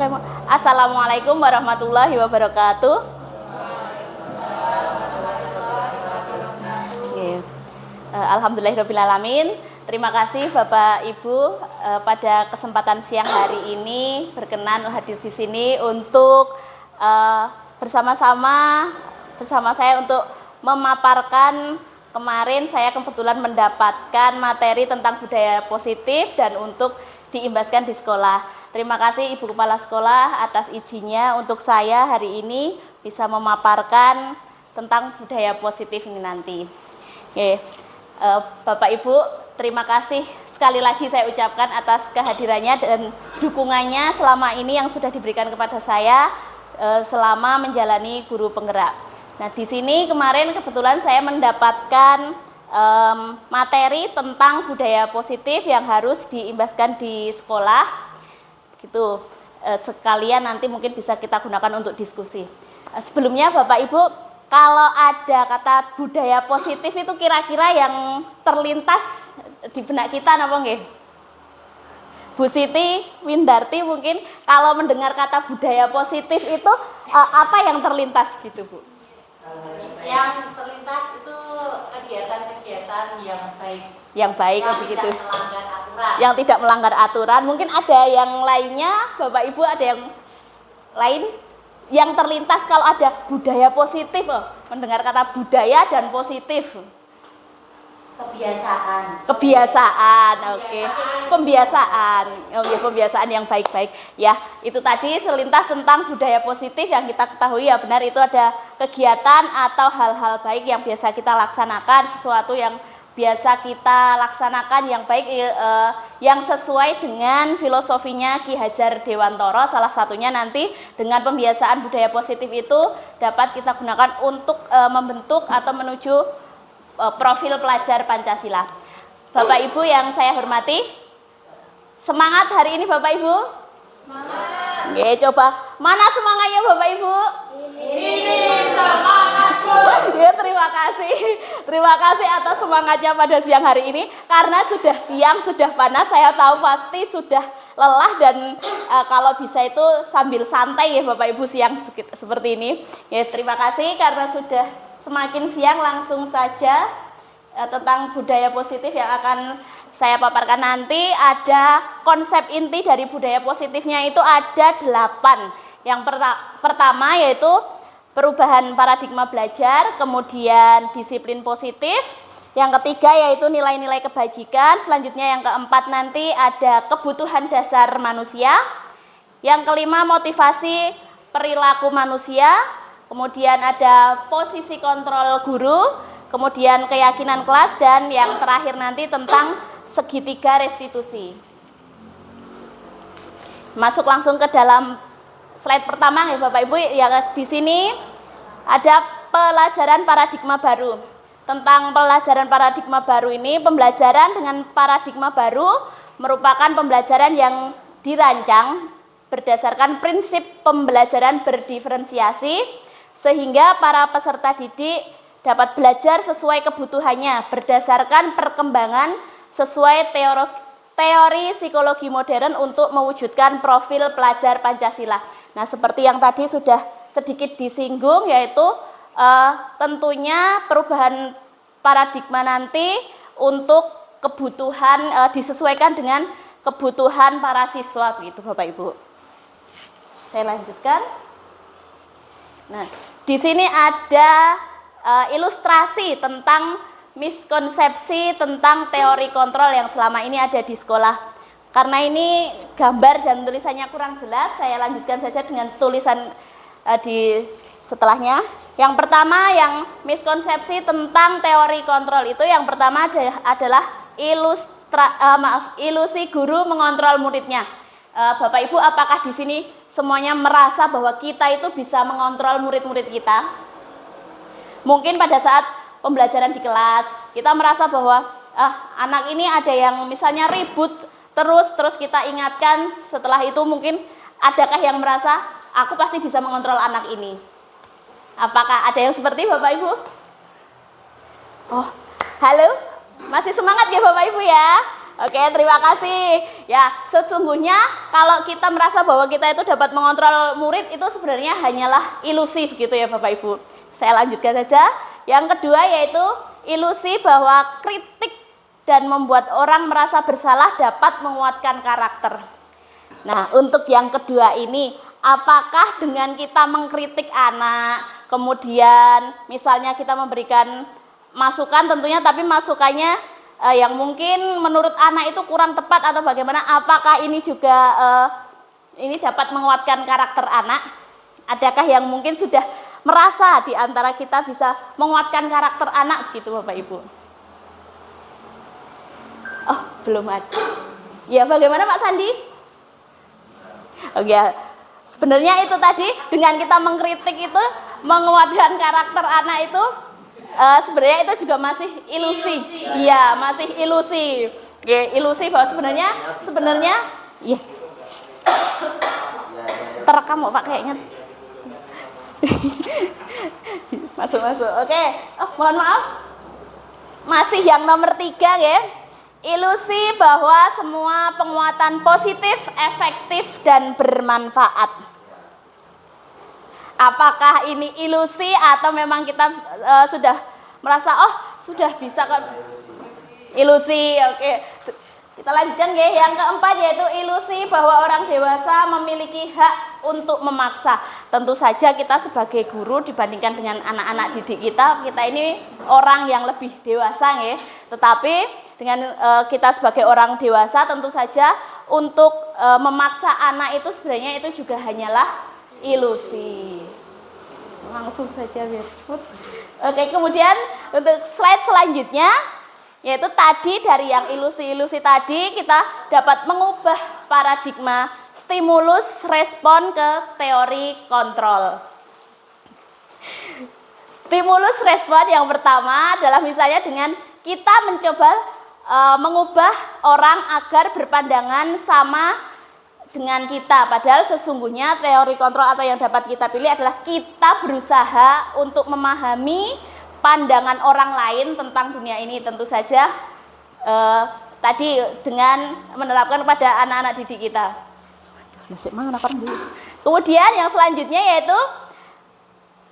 Assalamualaikum warahmatullahi wabarakatuh. Alhamdulillahirrabbilalamin. Terima kasih Bapak Ibu pada kesempatan siang hari ini berkenan hadir di sini untuk bersama saya untuk memaparkan. Kemarin saya kebetulan mendapatkan materi tentang budaya positif dan untuk diimbaskan di sekolah. Terima kasih Ibu Kepala Sekolah atas izinnya untuk saya hari ini bisa memaparkan tentang budaya positif ini nanti. Oke, Bapak Ibu, terima kasih sekali lagi saya ucapkan atas kehadirannya dan dukungannya selama ini yang sudah diberikan kepada saya selama menjalani guru penggerak. Nah, di sini kemarin kebetulan saya mendapatkan materi tentang budaya positif yang harus diimbaskan di sekolah. Gitu, sekalian nanti mungkin bisa kita gunakan untuk diskusi. Sebelumnya Bapak Ibu, kalau ada kata budaya positif itu kira-kira yang terlintas di benak kita apa nggih? Bu Siti Windarti mungkin kalau mendengar kata budaya positif itu apa yang terlintas gitu Bu? Yang terlintas itu kegiatan-kegiatan yang baik. Yang baik yang begitu. Tidak melanggar aturan. Yang tidak melanggar aturan. Mungkin ada yang lainnya, Bapak Ibu ada yang lain yang terlintas kalau ada budaya positif, mendengar kata budaya dan positif. Kebiasaan, oke. Pembiasaan, pembiasaan yang baik-baik. Ya, itu tadi selintas tentang budaya positif yang kita ketahui ya benar itu ada kegiatan atau hal-hal baik yang biasa kita laksanakan, sesuatu yang biasa kita laksanakan yang baik yang sesuai dengan filosofinya Ki Hajar Dewantoro. Salah satunya nanti dengan pembiasaan budaya positif itu dapat kita gunakan untuk membentuk atau menuju profil pelajar Pancasila. Bapak Ibu yang saya hormati, semangat hari ini Bapak Ibu? Semangat. Oke, coba mana semangatnya Bapak Ibu? Ini semangatku. Ya, terima kasih atas semangatnya pada siang hari ini. Karena sudah siang, sudah panas, saya tahu pasti sudah lelah dan kalau bisa itu sambil santai ya Bapak Ibu siang seperti ini. Ya, terima kasih karena sudah semakin siang langsung saja tentang budaya positif yang akan saya paparkan nanti. Ada konsep inti dari budaya positifnya itu ada 8. Yang pertama yaitu perubahan paradigma belajar, kemudian disiplin positif. Yang ketiga yaitu nilai-nilai kebajikan. Selanjutnya yang keempat nanti ada kebutuhan dasar manusia. Yang kelima motivasi perilaku manusia. Kemudian ada posisi kontrol guru, kemudian keyakinan kelas, dan yang terakhir nanti tentang segitiga restitusi. Masuk langsung ke dalam slide pertama ya Bapak Ibu. Ya, di sini ada pelajaran paradigma baru. Tentang pelajaran paradigma baru ini, pembelajaran dengan paradigma baru merupakan pembelajaran yang dirancang berdasarkan prinsip pembelajaran berdiferensiasi, sehingga para peserta didik dapat belajar sesuai kebutuhannya berdasarkan perkembangan sesuai teori psikologi modern untuk mewujudkan profil pelajar Pancasila. Nah, seperti yang tadi sudah sedikit disinggung yaitu tentunya perubahan paradigma nanti untuk kebutuhan disesuaikan dengan kebutuhan para siswa begitu Bapak Ibu. Saya lanjutkan. Nah, di sini ada ilustrasi tentang miskonsepsi tentang teori kontrol yang selama ini ada di sekolah. Karena ini gambar dan tulisannya kurang jelas, saya lanjutkan saja dengan tulisan di setelahnya. Yang pertama yang miskonsepsi tentang teori kontrol itu yang pertama adalah ilusi guru mengontrol muridnya. Bapak Ibu, apakah di sini semuanya merasa bahwa kita itu bisa mengontrol murid-murid kita? Mungkin pada saat pembelajaran di kelas, kita merasa bahwa anak ini ada yang misalnya ribut terus kita ingatkan, setelah itu mungkin adakah yang merasa aku pasti bisa mengontrol anak ini? Apakah ada yang seperti Bapak Ibu? Oh, halo? Masih semangat ya Bapak Ibu ya? Oke, terima kasih. Ya, sesungguhnya kalau kita merasa bahwa kita itu dapat mengontrol murid itu sebenarnya hanyalah ilusi begitu ya Bapak Ibu. Saya lanjutkan saja. Yang kedua yaitu ilusi bahwa kritik dan membuat orang merasa bersalah dapat menguatkan karakter. Nah, untuk yang kedua ini, apakah dengan kita mengkritik anak, kemudian misalnya kita memberikan masukan tentunya, tapi masukannya yang mungkin menurut anak itu kurang tepat atau bagaimana, apakah ini juga ini dapat menguatkan karakter anak? Adakah yang mungkin sudah merasa di antara kita bisa menguatkan karakter anak begitu Bapak Ibu? Oh, belum ada. Ya, bagaimana Pak Sandi? Oke, sebenarnya itu tadi dengan kita mengkritik itu menguatkan karakter anak itu sebenarnya itu juga masih ilusi. Iya, masih ilusi. Oke, ilusi bahwa sebenarnya iya. Terekam kok Pak kayaknya. Masuk. Oke. Oh, mohon maaf. Masih yang nomor 3 ya. Ilusi bahwa semua penguatan positif, efektif, dan bermanfaat. Apakah ini ilusi atau memang kita sudah merasa, oh sudah bisa kan? Ilusi, oke. Kita lanjutkan ya. Yang keempat yaitu ilusi bahwa orang dewasa memiliki hak untuk memaksa. Tentu saja kita sebagai guru dibandingkan dengan anak-anak didik kita ini orang yang lebih dewasa ya. Tetapi dengan kita sebagai orang dewasa tentu saja untuk memaksa anak itu sebenarnya itu juga hanyalah ilusi. Langsung saja biar cepet. Oke, kemudian untuk slide selanjutnya yaitu tadi dari yang ilusi-ilusi tadi kita dapat mengubah paradigma stimulus respon ke teori kontrol. Stimulus respon yang pertama adalah misalnya dengan kita mencoba mengubah orang agar berpandangan sama dengan kita, padahal sesungguhnya teori kontrol atau yang dapat kita pilih adalah kita berusaha untuk memahami pandangan orang lain tentang dunia ini. Tentu saja tadi dengan menerapkan pada anak-anak didik kita. Kemudian yang selanjutnya yaitu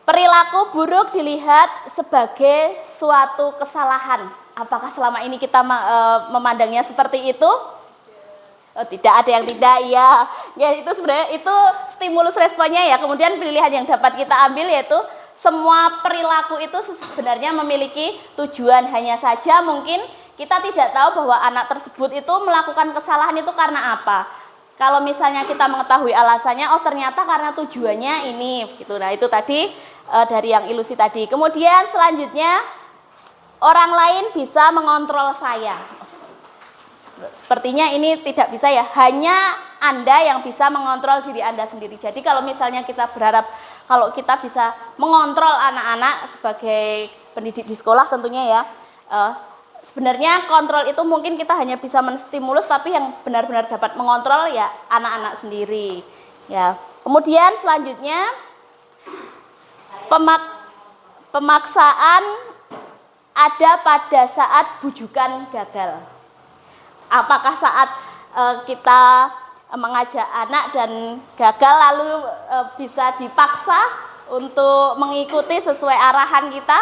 perilaku buruk dilihat sebagai suatu kesalahan. Apakah selama ini kita memandangnya seperti itu? Oh, tidak, ada yang tidak, ya. Ya, itu sebenarnya itu stimulus responnya ya. Kemudian pilihan yang dapat kita ambil yaitu semua perilaku itu sebenarnya memiliki tujuan, hanya saja mungkin kita tidak tahu bahwa anak tersebut itu melakukan kesalahan itu karena apa. Kalau misalnya kita mengetahui alasannya, oh ternyata karena tujuannya ini, gitu. Nah, itu tadi dari yang ilusi tadi. Kemudian selanjutnya orang lain bisa mengontrol saya. Sepertinya ini tidak bisa ya, hanya Anda yang bisa mengontrol diri Anda sendiri. Jadi kalau misalnya kita berharap kalau kita bisa mengontrol anak-anak sebagai pendidik di sekolah tentunya ya, sebenarnya kontrol itu mungkin kita hanya bisa menstimulus, tapi yang benar-benar dapat mengontrol ya anak-anak sendiri. Ya. Kemudian selanjutnya pemaksaan ada pada saat bujukan gagal. Apakah saat kita mengajak anak dan gagal lalu bisa dipaksa untuk mengikuti sesuai arahan kita?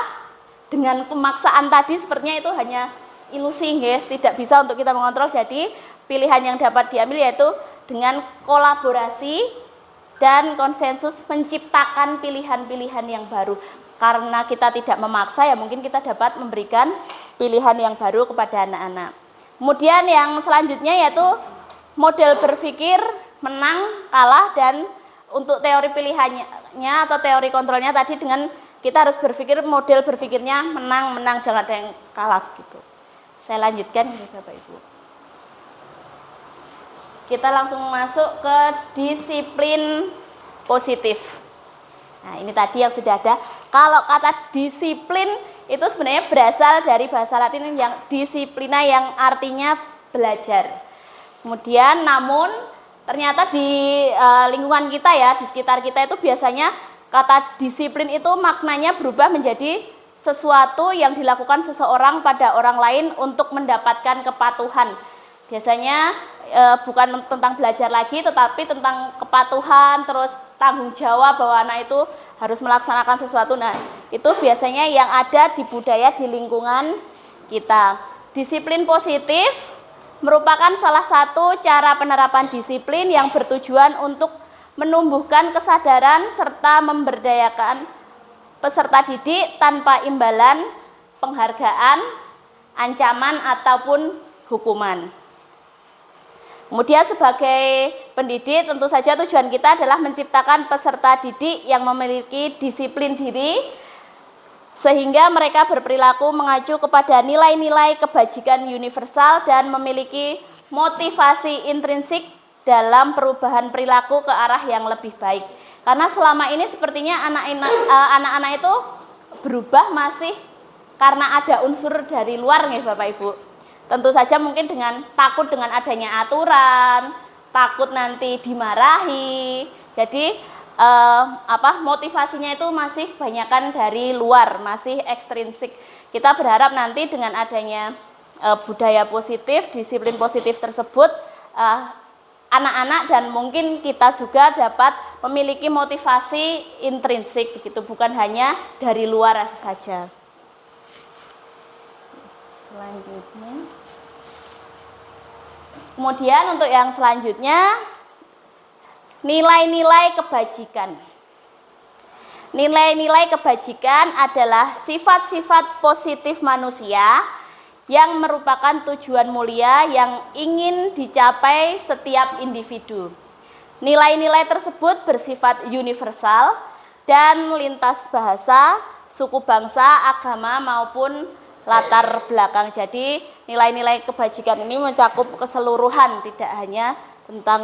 Dengan pemaksaan tadi sepertinya itu hanya ilusi ya, tidak bisa untuk kita mengontrol. Jadi pilihan yang dapat diambil yaitu dengan kolaborasi dan konsensus menciptakan pilihan-pilihan yang baru. Karena kita tidak memaksa ya mungkin kita dapat memberikan pilihan yang baru kepada anak-anak. Kemudian yang selanjutnya yaitu model berpikir menang, kalah, dan untuk teori pilihannya atau teori kontrolnya tadi dengan kita harus berpikir model berpikirnya menang, jangan ada yang kalah gitu. Saya lanjutkan ini Bapak Ibu. Kita langsung masuk ke disiplin positif. Nah, ini tadi yang sudah ada. Kalau kata disiplin itu sebenarnya berasal dari bahasa Latin yang disiplina yang artinya belajar. Kemudian namun ternyata di lingkungan kita ya, di sekitar kita itu biasanya kata disiplin itu maknanya berubah menjadi sesuatu yang dilakukan seseorang pada orang lain untuk mendapatkan kepatuhan. Biasanya bukan tentang belajar lagi, tetapi tentang kepatuhan, terus tanggung jawab bahwa anak itu harus melaksanakan sesuatu. Nah, itu biasanya yang ada di budaya di lingkungan kita. Disiplin positif merupakan salah satu cara penerapan disiplin yang bertujuan untuk menumbuhkan kesadaran serta memberdayakan peserta didik tanpa imbalan, penghargaan, ancaman ataupun hukuman. Kemudian sebagai pendidik tentu saja tujuan kita adalah menciptakan peserta didik yang memiliki disiplin diri sehingga mereka berperilaku mengacu kepada nilai-nilai kebajikan universal dan memiliki motivasi intrinsik dalam perubahan perilaku ke arah yang lebih baik. Karena selama ini sepertinya anak-anak itu berubah masih karena ada unsur dari luar nih Bapak Ibu. Tentu saja mungkin dengan takut dengan adanya aturan, takut nanti dimarahi. Jadi motivasinya itu masih banyakkan dari luar, masih ekstrinsik. Kita berharap nanti dengan adanya budaya positif, disiplin positif tersebut, anak-anak dan mungkin kita juga dapat memiliki motivasi intrinsik begitu, bukan hanya dari luar saja. Selanjutnya. Kemudian untuk yang selanjutnya, nilai-nilai kebajikan. Nilai-nilai kebajikan adalah sifat-sifat positif manusia yang merupakan tujuan mulia yang ingin dicapai setiap individu. Nilai-nilai tersebut bersifat universal dan lintas bahasa, suku bangsa, agama maupun latar belakang. Jadi nilai-nilai kebajikan ini mencakup keseluruhan, tidak hanya tentang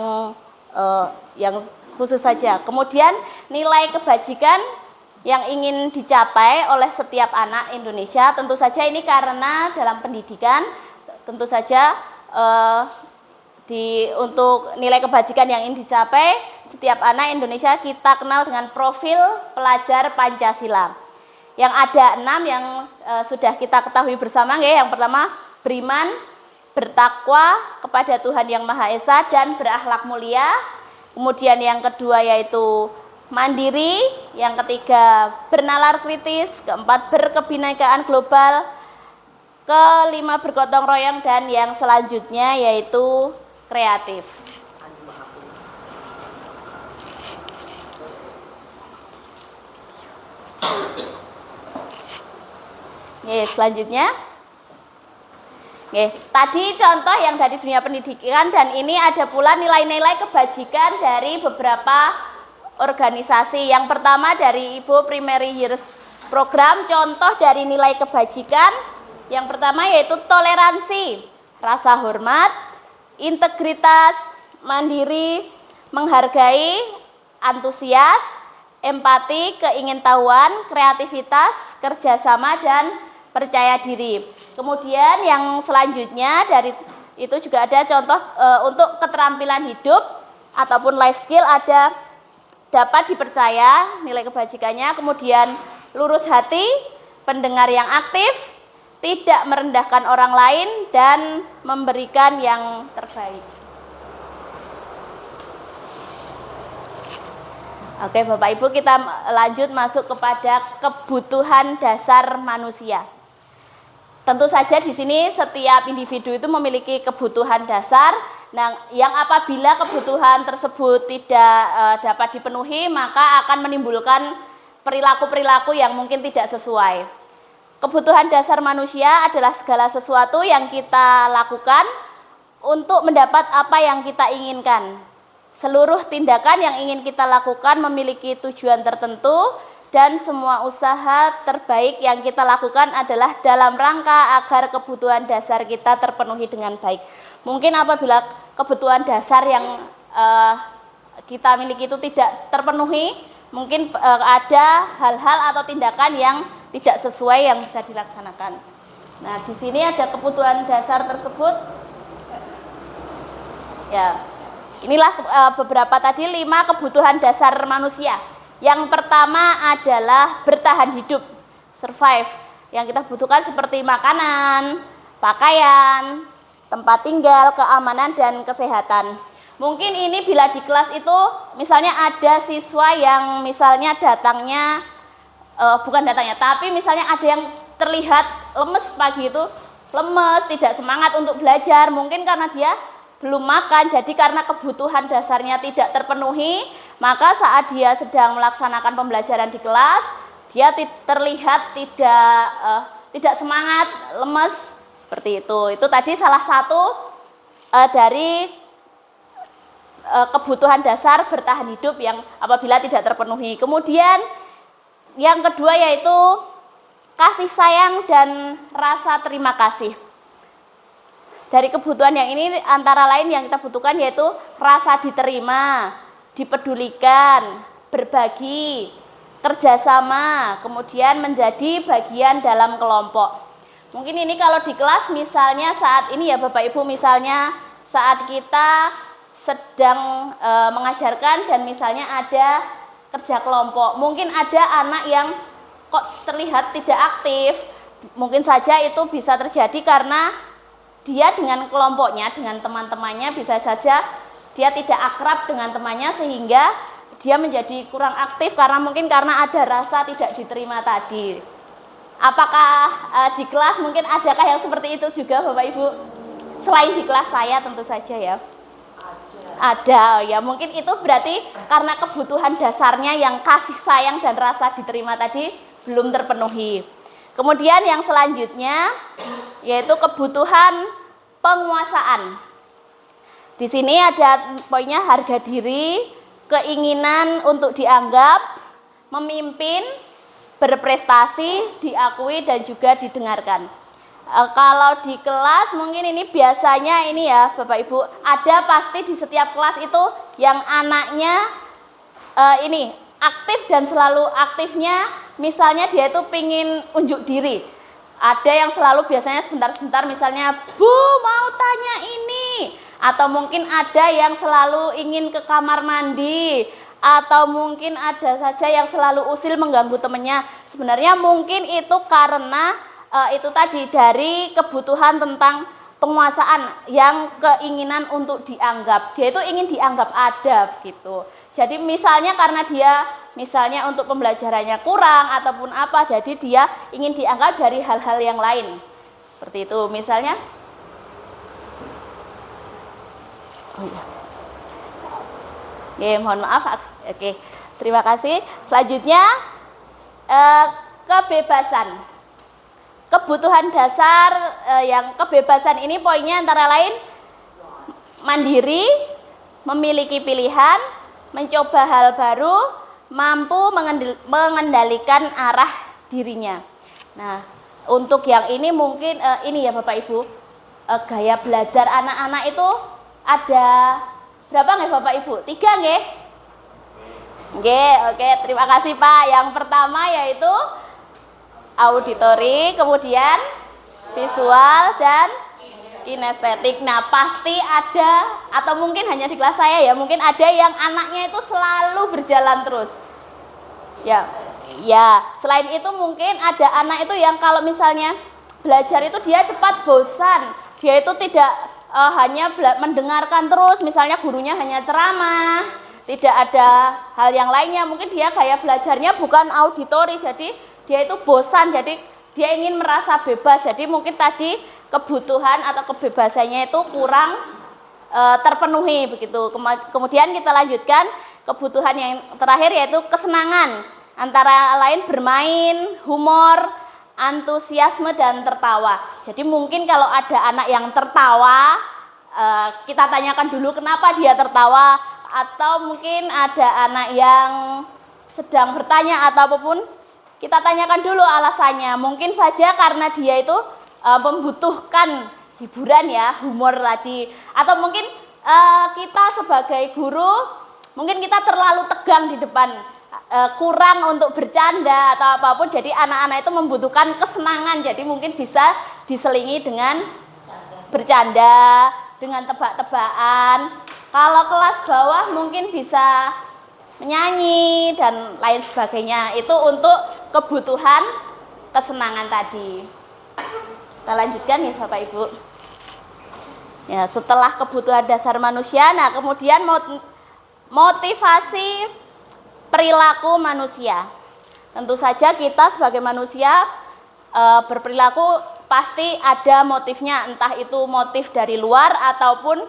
yang khusus saja. Kemudian nilai kebajikan yang ingin dicapai oleh setiap anak Indonesia, tentu saja ini karena dalam pendidikan tentu saja untuk nilai kebajikan yang ingin dicapai setiap anak Indonesia kita kenal dengan profil pelajar Pancasila. Yang ada 6 yang sudah kita ketahui bersama ya. Yang pertama beriman, bertakwa kepada Tuhan Yang Maha Esa dan berakhlak mulia. Kemudian yang kedua yaitu mandiri, yang ketiga bernalar kritis, keempat berkebinekaan global, kelima bergotong royong, dan yang selanjutnya yaitu kreatif. Selanjutnya. Tadi contoh yang dari dunia pendidikan, dan ini ada pula nilai-nilai kebajikan dari beberapa organisasi. Yang pertama dari Ibu Primary Years Program, contoh dari nilai kebajikan. Yang pertama yaitu toleransi, rasa hormat, integritas, mandiri, menghargai, antusias, empati, keingintahuan, kreativitas, kerjasama, dan percaya diri. Kemudian yang selanjutnya dari itu juga ada contoh untuk keterampilan hidup ataupun life skill, ada dapat dipercaya nilai kebajikannya. Kemudian lurus hati, pendengar yang aktif, tidak merendahkan orang lain, dan memberikan yang terbaik. Oke Bapak Ibu, kita lanjut masuk kepada kebutuhan dasar manusia. Tentu saja di sini setiap individu itu memiliki kebutuhan dasar. Nah, yang apabila kebutuhan tersebut tidak dapat dipenuhi, maka akan menimbulkan perilaku-perilaku yang mungkin tidak sesuai. Kebutuhan dasar manusia adalah segala sesuatu yang kita lakukan untuk mendapat apa yang kita inginkan. Seluruh tindakan yang ingin kita lakukan memiliki tujuan tertentu, dan semua usaha terbaik yang kita lakukan adalah dalam rangka agar kebutuhan dasar kita terpenuhi dengan baik. Mungkin apabila kebutuhan dasar yang kita miliki itu tidak terpenuhi, mungkin ada hal-hal atau tindakan yang tidak sesuai yang bisa dilaksanakan. Nah, di sini ada kebutuhan dasar tersebut. Ya, inilah beberapa tadi 5 kebutuhan dasar manusia. Yang pertama adalah bertahan hidup, survive. Yang kita butuhkan seperti makanan, pakaian, tempat tinggal, keamanan, dan kesehatan. Mungkin ini bila di kelas itu misalnya ada siswa yang misalnya datangnya, bukan datangnya, tapi misalnya ada yang terlihat lemes pagi itu, lemes, tidak semangat untuk belajar, mungkin karena dia belum makan, jadi karena kebutuhan dasarnya tidak terpenuhi, maka saat dia sedang melaksanakan pembelajaran di kelas, dia terlihat tidak semangat, lemes, seperti itu. Itu tadi salah satu dari kebutuhan dasar bertahan hidup yang apabila tidak terpenuhi. Kemudian yang kedua yaitu kasih sayang dan rasa terima kasih. Dari kebutuhan yang ini antara lain yang kita butuhkan yaitu rasa diterima, dipedulikan, berbagi, kerjasama, kemudian menjadi bagian dalam kelompok. Mungkin ini kalau di kelas misalnya saat ini ya Bapak Ibu, misalnya saat kita sedang mengajarkan dan misalnya ada kerja kelompok, mungkin ada anak yang kok terlihat tidak aktif, mungkin saja itu bisa terjadi karena dia dengan kelompoknya, dengan teman-temannya bisa saja dia tidak akrab dengan temannya sehingga dia menjadi kurang aktif karena mungkin karena ada rasa tidak diterima tadi. Apakah di kelas mungkin adakah yang seperti itu juga Bapak Ibu? Selain di kelas saya tentu saja ya. Ada ya, mungkin itu berarti karena kebutuhan dasarnya yang kasih sayang dan rasa diterima tadi belum terpenuhi. Kemudian yang selanjutnya yaitu kebutuhan penguasaan. Di sini ada poinnya harga diri, keinginan untuk dianggap, memimpin, berprestasi, diakui dan juga didengarkan. Kalau di kelas mungkin ini biasanya ini ya Bapak Ibu, ada pasti di setiap kelas itu yang anaknya ini aktif dan selalu aktifnya, misalnya dia itu pingin unjuk diri. Ada yang selalu biasanya sebentar-sebentar misalnya, Bu mau tanya ini, atau mungkin ada yang selalu ingin ke kamar mandi, atau mungkin ada saja yang selalu usil mengganggu temannya. Sebenarnya mungkin itu karena itu tadi dari kebutuhan tentang penguasaan yang keinginan untuk dianggap. Dia itu ingin dianggap ada gitu. Jadi misalnya karena dia misalnya untuk pembelajarannya kurang ataupun apa, jadi dia ingin dianggap dari hal-hal yang lain. Seperti itu misalnya. Oh iya. Oke, mohon maaf. Oke, terima kasih. Selanjutnya kebebasan. Kebutuhan dasar yang kebebasan ini poinnya antara lain mandiri, memiliki pilihan, mencoba hal baru, mampu mengendalikan arah dirinya. Nah, untuk yang ini mungkin ini ya Bapak Ibu, gaya belajar anak-anak itu ada berapa nggih Bapak Ibu? 3 nggih? Nggih, oke, terima kasih Pak. Yang pertama yaitu auditori, kemudian visual dan kinestetik. Nah, pasti ada atau mungkin hanya di kelas saya ya, mungkin ada yang anaknya itu selalu berjalan terus. Ya. Ya, selain itu mungkin ada anak itu yang kalau misalnya belajar itu dia cepat bosan. Dia itu tidak hanya mendengarkan terus, misalnya gurunya hanya ceramah, tidak ada hal yang lainnya. Mungkin dia gaya belajarnya bukan auditori, jadi dia itu bosan, jadi dia ingin merasa bebas. Jadi mungkin tadi kebutuhan atau kebebasannya itu kurang terpenuhi begitu. Kemudian kita lanjutkan kebutuhan yang terakhir yaitu kesenangan, antara lain bermain, humor, antusiasme dan tertawa. Jadi mungkin kalau ada anak yang tertawa, kita tanyakan dulu kenapa dia tertawa, atau mungkin ada anak yang sedang bertanya atau apapun, kita tanyakan dulu alasannya. Mungkin saja karena dia itu membutuhkan hiburan ya, humor tadi. Atau mungkin kita sebagai guru, mungkin kita terlalu tegang di depan, kurang untuk bercanda atau apapun. Jadi anak-anak itu membutuhkan kesenangan. Jadi mungkin bisa diselingi dengan bercanda, dengan tebak-tebakan. Kalau kelas bawah mungkin bisa menyanyi dan lain sebagainya. Itu untuk kebutuhan kesenangan tadi. Kita lanjutkan ya Bapak Ibu. Ya, setelah kebutuhan dasar manusia, nah kemudian motivasi perilaku manusia. Tentu saja kita sebagai manusia berperilaku pasti ada motifnya, entah itu motif dari luar ataupun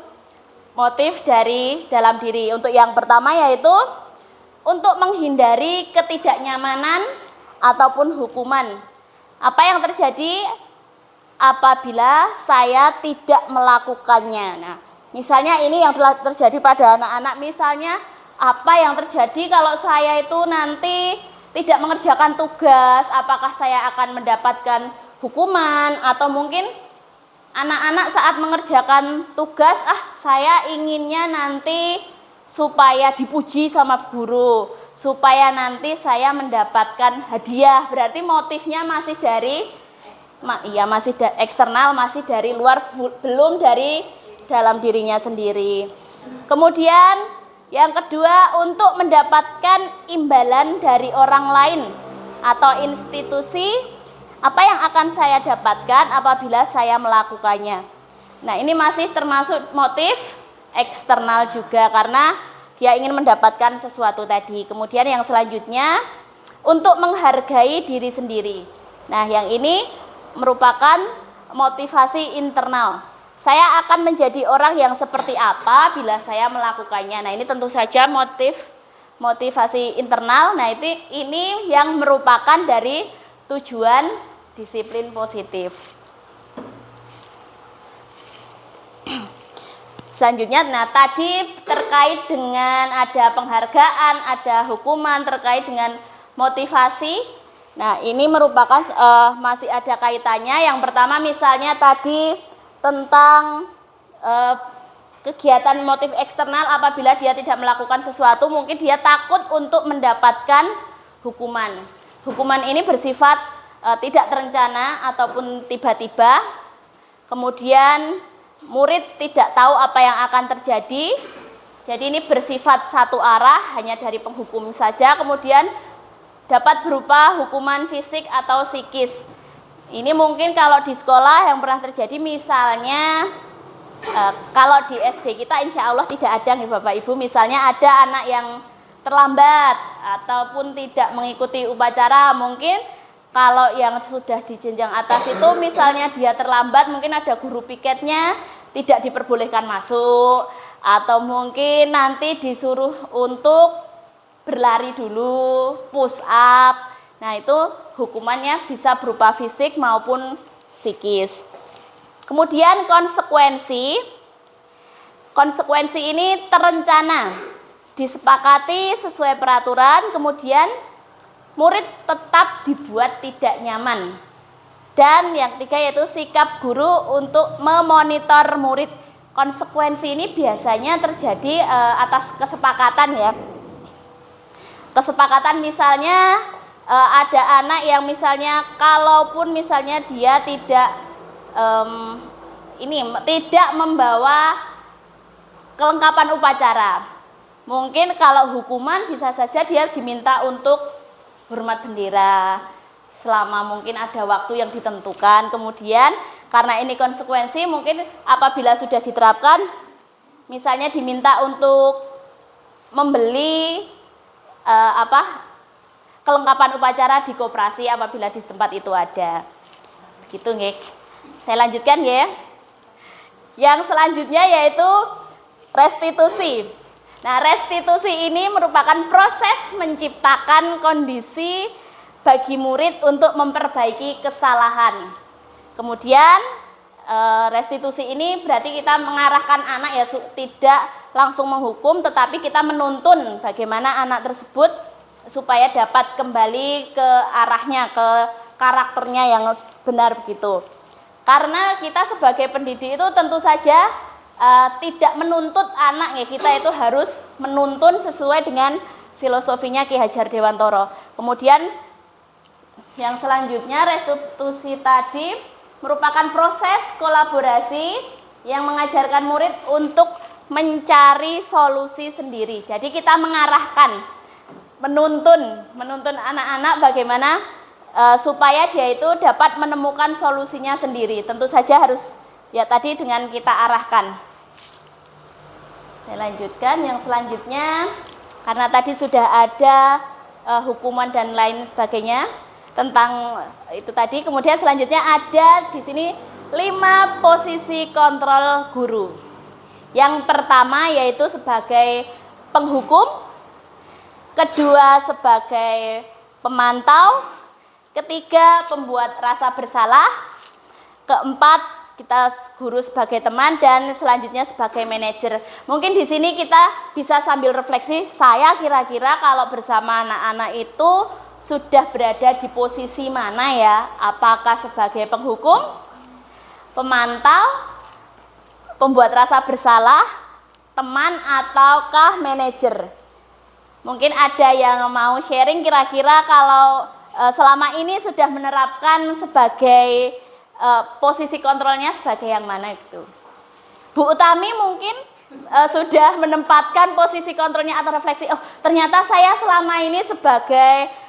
motif dari dalam diri. Untuk yang pertama yaitu untuk menghindari ketidaknyamanan ataupun hukuman. Apa yang terjadi apabila saya tidak melakukannya? Nah, misalnya ini yang telah terjadi pada anak-anak, misalnya apa yang terjadi kalau saya itu nanti tidak mengerjakan tugas, apakah saya akan mendapatkan hukuman, atau mungkin anak-anak saat mengerjakan tugas, saya inginnya nanti supaya dipuji sama guru, supaya nanti saya mendapatkan hadiah. Berarti motifnya masih dari masih eksternal, masih dari luar, belum dari dalam dirinya sendiri. Kemudian yang kedua, untuk mendapatkan imbalan dari orang lain atau institusi, apa yang akan saya dapatkan apabila saya melakukannya. Nah, ini masih termasuk motif eksternal juga, karena dia ingin mendapatkan sesuatu tadi. Kemudian yang selanjutnya, untuk menghargai diri sendiri. Nah, yang ini merupakan motivasi internal. Saya akan menjadi orang yang seperti apa bila saya melakukannya. Nah, ini tentu saja motivasi internal. Nah, ini yang merupakan dari tujuan disiplin positif. Selanjutnya, nah tadi terkait dengan ada penghargaan, ada hukuman, terkait dengan motivasi. Nah, ini merupakan masih ada kaitannya. Yang pertama misalnya tadi tentang kegiatan motif eksternal, apabila dia tidak melakukan sesuatu, mungkin dia takut untuk mendapatkan hukuman. Hukuman ini bersifat tidak terencana ataupun tiba-tiba. Kemudian murid tidak tahu apa yang akan terjadi. Jadi ini bersifat satu arah, hanya dari penghukum saja. Kemudian dapat berupa hukuman fisik atau psikis. Ini mungkin kalau di sekolah yang pernah terjadi, misalnya kalau di SD kita insya Allah tidak ada nih Bapak Ibu, misalnya ada anak yang terlambat ataupun tidak mengikuti upacara. Mungkin kalau yang sudah di jenjang atas itu misalnya dia terlambat, mungkin ada guru piketnya tidak diperbolehkan masuk, atau mungkin nanti disuruh untuk berlari dulu, push up. Nah, itu hukumannya bisa berupa fisik maupun psikis. Kemudian konsekuensi ini terencana, disepakati sesuai peraturan, kemudian murid tetap dibuat tidak nyaman. Dan yang ketiga yaitu sikap guru untuk memonitor murid. Konsekuensi ini biasanya terjadi atas kesepakatan ya. Kesepakatan misalnya ada anak yang misalnya kalaupun misalnya dia tidak membawa kelengkapan upacara, mungkin kalau hukuman bisa saja dia diminta untuk hormat bendera selama mungkin ada waktu yang ditentukan. Kemudian karena ini konsekuensi, mungkin apabila sudah diterapkan misalnya diminta untuk membeli kelengkapan upacara di koperasi apabila di tempat itu ada. Begitu nggih. Saya lanjutkan ya. Yang selanjutnya yaitu restitusi. Nah, restitusi ini merupakan proses menciptakan kondisi bagi murid untuk memperbaiki kesalahan. Kemudian restitusi ini berarti kita mengarahkan anak ya, tidak langsung menghukum, tetapi kita menuntun bagaimana anak tersebut supaya dapat kembali ke arahnya, ke karakternya yang benar begitu. Karena kita sebagai pendidik itu tentu saja tidak menuntut anak ya, kita itu harus menuntun sesuai dengan filosofinya Ki Hajar Dewantoro. Kemudian yang selanjutnya, restitusi tadi merupakan proses kolaborasi yang mengajarkan murid untuk mencari solusi sendiri. Jadi kita mengarahkan, menuntun anak-anak bagaimana supaya dia itu dapat menemukan solusinya sendiri. Tentu saja harus Ya tadi dengan kita arahkan. Saya lanjutkan yang selanjutnya, karena tadi sudah ada hukuman dan lain sebagainya tentang itu tadi. Kemudian selanjutnya ada di sini 5 posisi kontrol guru. Yang pertama yaitu sebagai penghukum, kedua sebagai pemantau, ketiga pembuat rasa bersalah, keempat kita guru sebagai teman, dan selanjutnya sebagai manajer. Mungkin di sini kita bisa sambil refleksi, saya kira-kira kalau bersama anak-anak itu sudah berada di posisi mana ya? Apakah sebagai penghukum, pemantau, pembuat rasa bersalah, teman, ataukah manajer? Mungkin ada yang mau sharing kira-kira kalau selama ini sudah menerapkan sebagai posisi kontrolnya sebagai yang mana itu. Bu Utami mungkin sudah menempatkan posisi kontrolnya atau refleksi, oh ternyata saya selama ini sebagai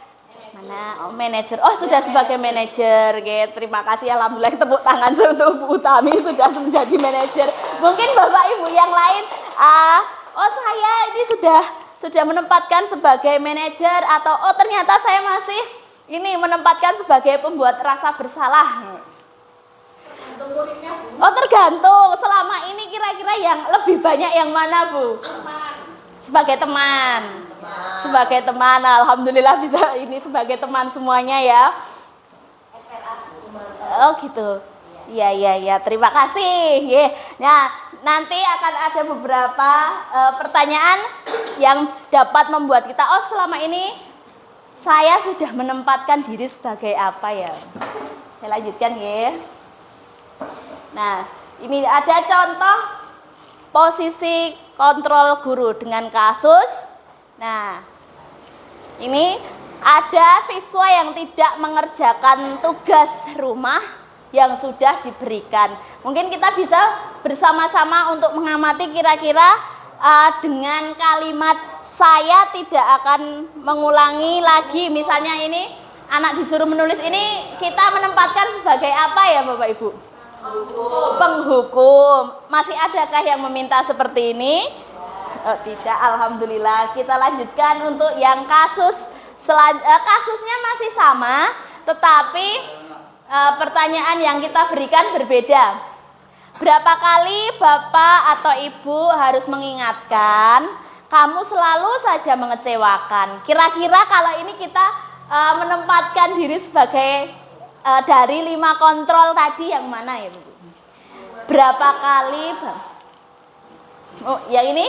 mana? Oh, manajer. Oh, sudah sebagai manajer. Oke, terima kasih, alhamdulillah, tepuk tangan untuk Bu Utami sudah menjadi manajer. Mungkin Bapak Ibu yang lain, oh saya ini sudah menempatkan sebagai manajer, atau oh ternyata saya masih ini menempatkan sebagai pembuat rasa bersalah. Oh tergantung, selama ini kira-kira yang lebih banyak yang mana Bu? Sebagai teman. Sebagai teman, alhamdulillah bisa ini sebagai teman semuanya ya. Oh gitu. Iya, terima kasih. Nah, nanti akan ada beberapa pertanyaan yang dapat membuat kita, oh selama ini saya sudah menempatkan diri sebagai apa ya. Saya lanjutkan ya. Nah, ini ada contoh posisi kontrol guru dengan kasus. Nah, ini ada siswa yang tidak mengerjakan tugas rumah yang sudah diberikan. Mungkin kita bisa bersama-sama untuk mengamati kira-kira dengan kalimat saya tidak akan mengulangi lagi. Misalnya ini anak disuruh menulis ini, kita menempatkan sebagai apa ya Bapak Ibu? Penghukum. Masih adakah yang meminta seperti ini? Oh, tidak, alhamdulillah. Kita lanjutkan untuk yang kasus. Kasusnya masih sama, tetapi pertanyaan yang kita berikan berbeda. Berapa kali Bapak atau Ibu harus mengingatkan, kamu selalu saja mengecewakan. Kira-kira kalau ini kita menempatkan diri sebagai dari 5 kontrol tadi yang mana ya Bu? Berapa kali? Oh, yang ini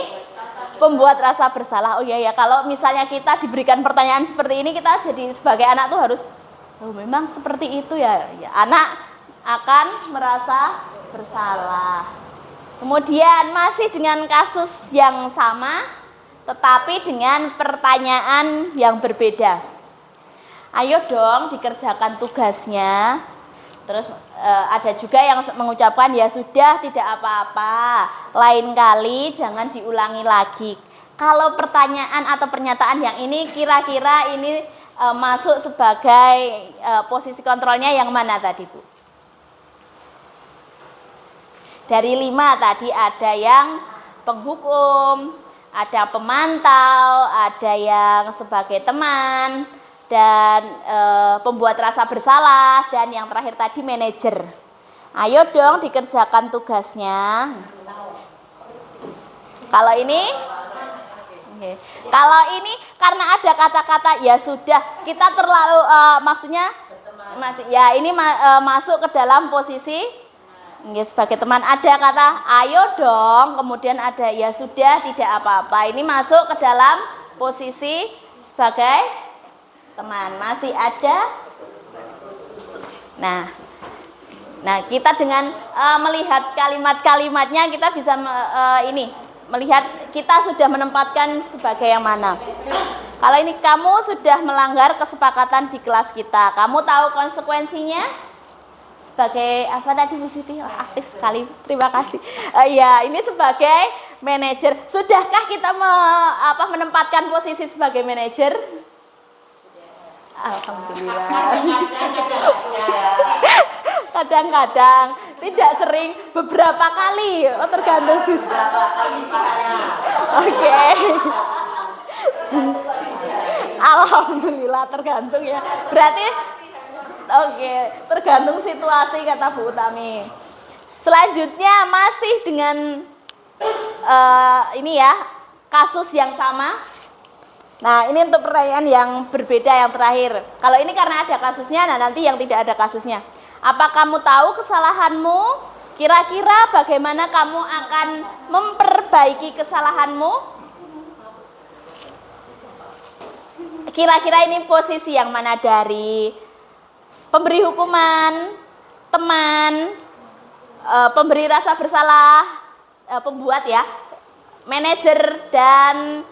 pembuat rasa bersalah. Oh iya, kalau misalnya kita diberikan pertanyaan seperti ini, kita jadi sebagai anak tuh harus, oh memang seperti itu ya. Anak akan merasa bersalah. Kemudian masih dengan kasus yang sama, tetapi dengan pertanyaan yang berbeda. Ayo dong dikerjakan tugasnya. Terus ada juga yang mengucapkan ya sudah tidak apa-apa, lain kali jangan diulangi lagi. Kalau pertanyaan atau pernyataan yang ini kira-kira ini masuk sebagai posisi kontrolnya yang mana tadi Bu? Dari 5 tadi ada yang penghukum, ada pemantau, ada yang sebagai teman, dan pembuat rasa bersalah, dan yang terakhir tadi manajer. Ayo dong dikerjakan tugasnya. Kalau ini kalau ini karena ada kata-kata ya sudah, kita terlalu maksudnya masih ya ini masuk ke dalam posisi sebagai teman. Ada kata ayo dong, kemudian ada ya sudah tidak apa-apa. Ini masuk ke dalam posisi sebagai teman. Masih ada. Nah kita dengan melihat kalimat-kalimatnya kita bisa melihat kita sudah menempatkan sebagai yang mana. Kalau ini kamu sudah melanggar kesepakatan di kelas kita, kamu tahu konsekuensinya sebagai apa tadi Bu Siti? Aktif sekali, terima kasih. Ya ini sebagai manajer. Sudahkah kita menempatkan posisi sebagai manajer? Alhamdulillah. Kadang-kadang Tidak sering, beberapa kali. Oh, tergantung siswa. Berapa kali sisanya? Oke. Alhamdulillah tergantung ya. Berarti oke, tergantung situasi kata Bu Utami. Selanjutnya masih dengan ini ya, kasus yang sama. Nah, ini untuk pertanyaan yang berbeda yang terakhir. Kalau ini karena ada kasusnya, nah nanti yang tidak ada kasusnya. Apa kamu tahu kesalahanmu? Kira-kira bagaimana kamu akan memperbaiki kesalahanmu? Kira-kira ini posisi yang mana dari pemberi hukuman, teman, pemberi rasa bersalah, pembuat ya, manajer, dan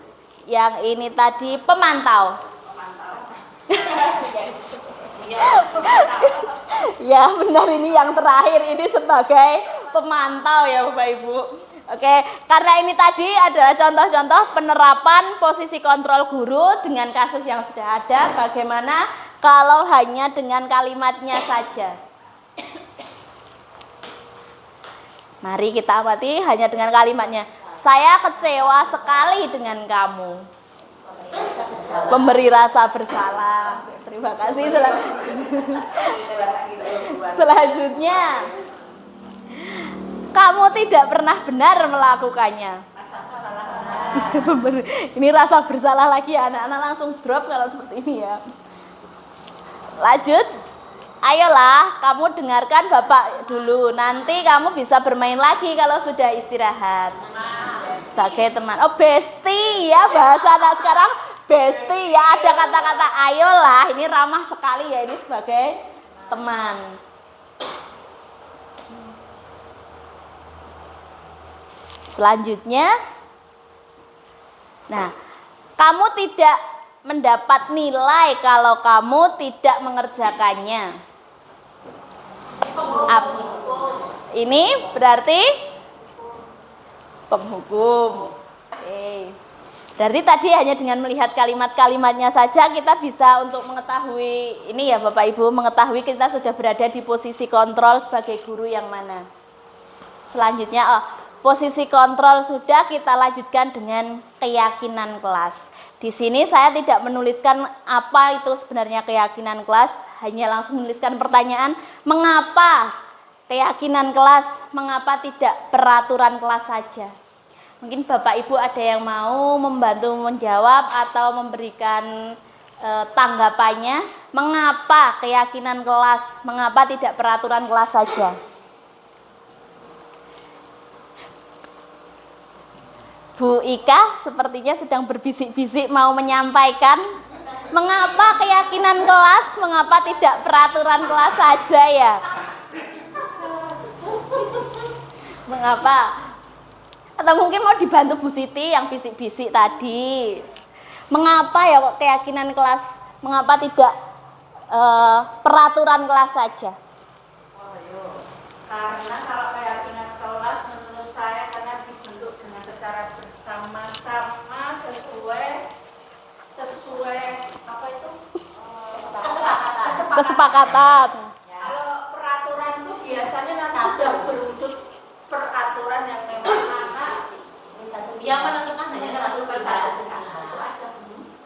yang ini tadi pemantau. Ya benar, ini yang terakhir ini sebagai pemantau ya Bapak Ibu. Oke, karena ini tadi adalah contoh-contoh penerapan posisi kontrol guru dengan kasus yang sudah ada. Bagaimana kalau hanya dengan kalimatnya saja? Mari kita amati hanya dengan kalimatnya. Saya kecewa sekali dengan kamu. Pemberi rasa bersalah. Terima kasih. Selanjutnya, kamu tidak pernah benar melakukannya. Ini rasa bersalah lagi, anak-anak langsung drop kalau seperti ini ya. Lanjut. Ayolah, kamu dengarkan Bapak dulu. Nanti kamu bisa bermain lagi kalau sudah istirahat. Sebagai teman. Oh, bestie ya, bahasa anak sekarang bestie ya. Ada kata-kata ayolah, ini ramah sekali ya, ini sebagai teman. Selanjutnya, nah, kamu tidak mendapat nilai kalau kamu tidak mengerjakannya. Ini berarti penghukum. Oke. Berarti tadi hanya dengan melihat kalimat-kalimatnya saja kita bisa untuk mengetahui ini ya Bapak Ibu, mengetahui kita sudah berada di posisi kontrol sebagai guru yang mana. Selanjutnya, posisi kontrol sudah, kita lanjutkan dengan keyakinan kelas. Di sini saya tidak menuliskan apa itu sebenarnya keyakinan kelas, hanya langsung menuliskan pertanyaan, mengapa keyakinan kelas, mengapa tidak peraturan kelas saja? Mungkin Bapak Ibu ada yang mau membantu menjawab atau memberikan tanggapannya, mengapa keyakinan kelas, mengapa tidak peraturan kelas saja? Bu Ika sepertinya sedang berbisik-bisik mau menyampaikan mengapa keyakinan kelas, mengapa tidak peraturan kelas saja ya? Mengapa? Atau mungkin mau dibantu Bu Siti yang bisik-bisik tadi. Mengapa ya kok keyakinan kelas, mengapa tidak peraturan kelas saja? Karena kalau keyakinan kelas menurut saya karena dibentuk dengan secara bersama-sama sesuai apa itu Kesepakatan. Kalau peraturan itu biasanya nanti sudah berwujud peraturan yang memang yang menentukan hanya satu pihak.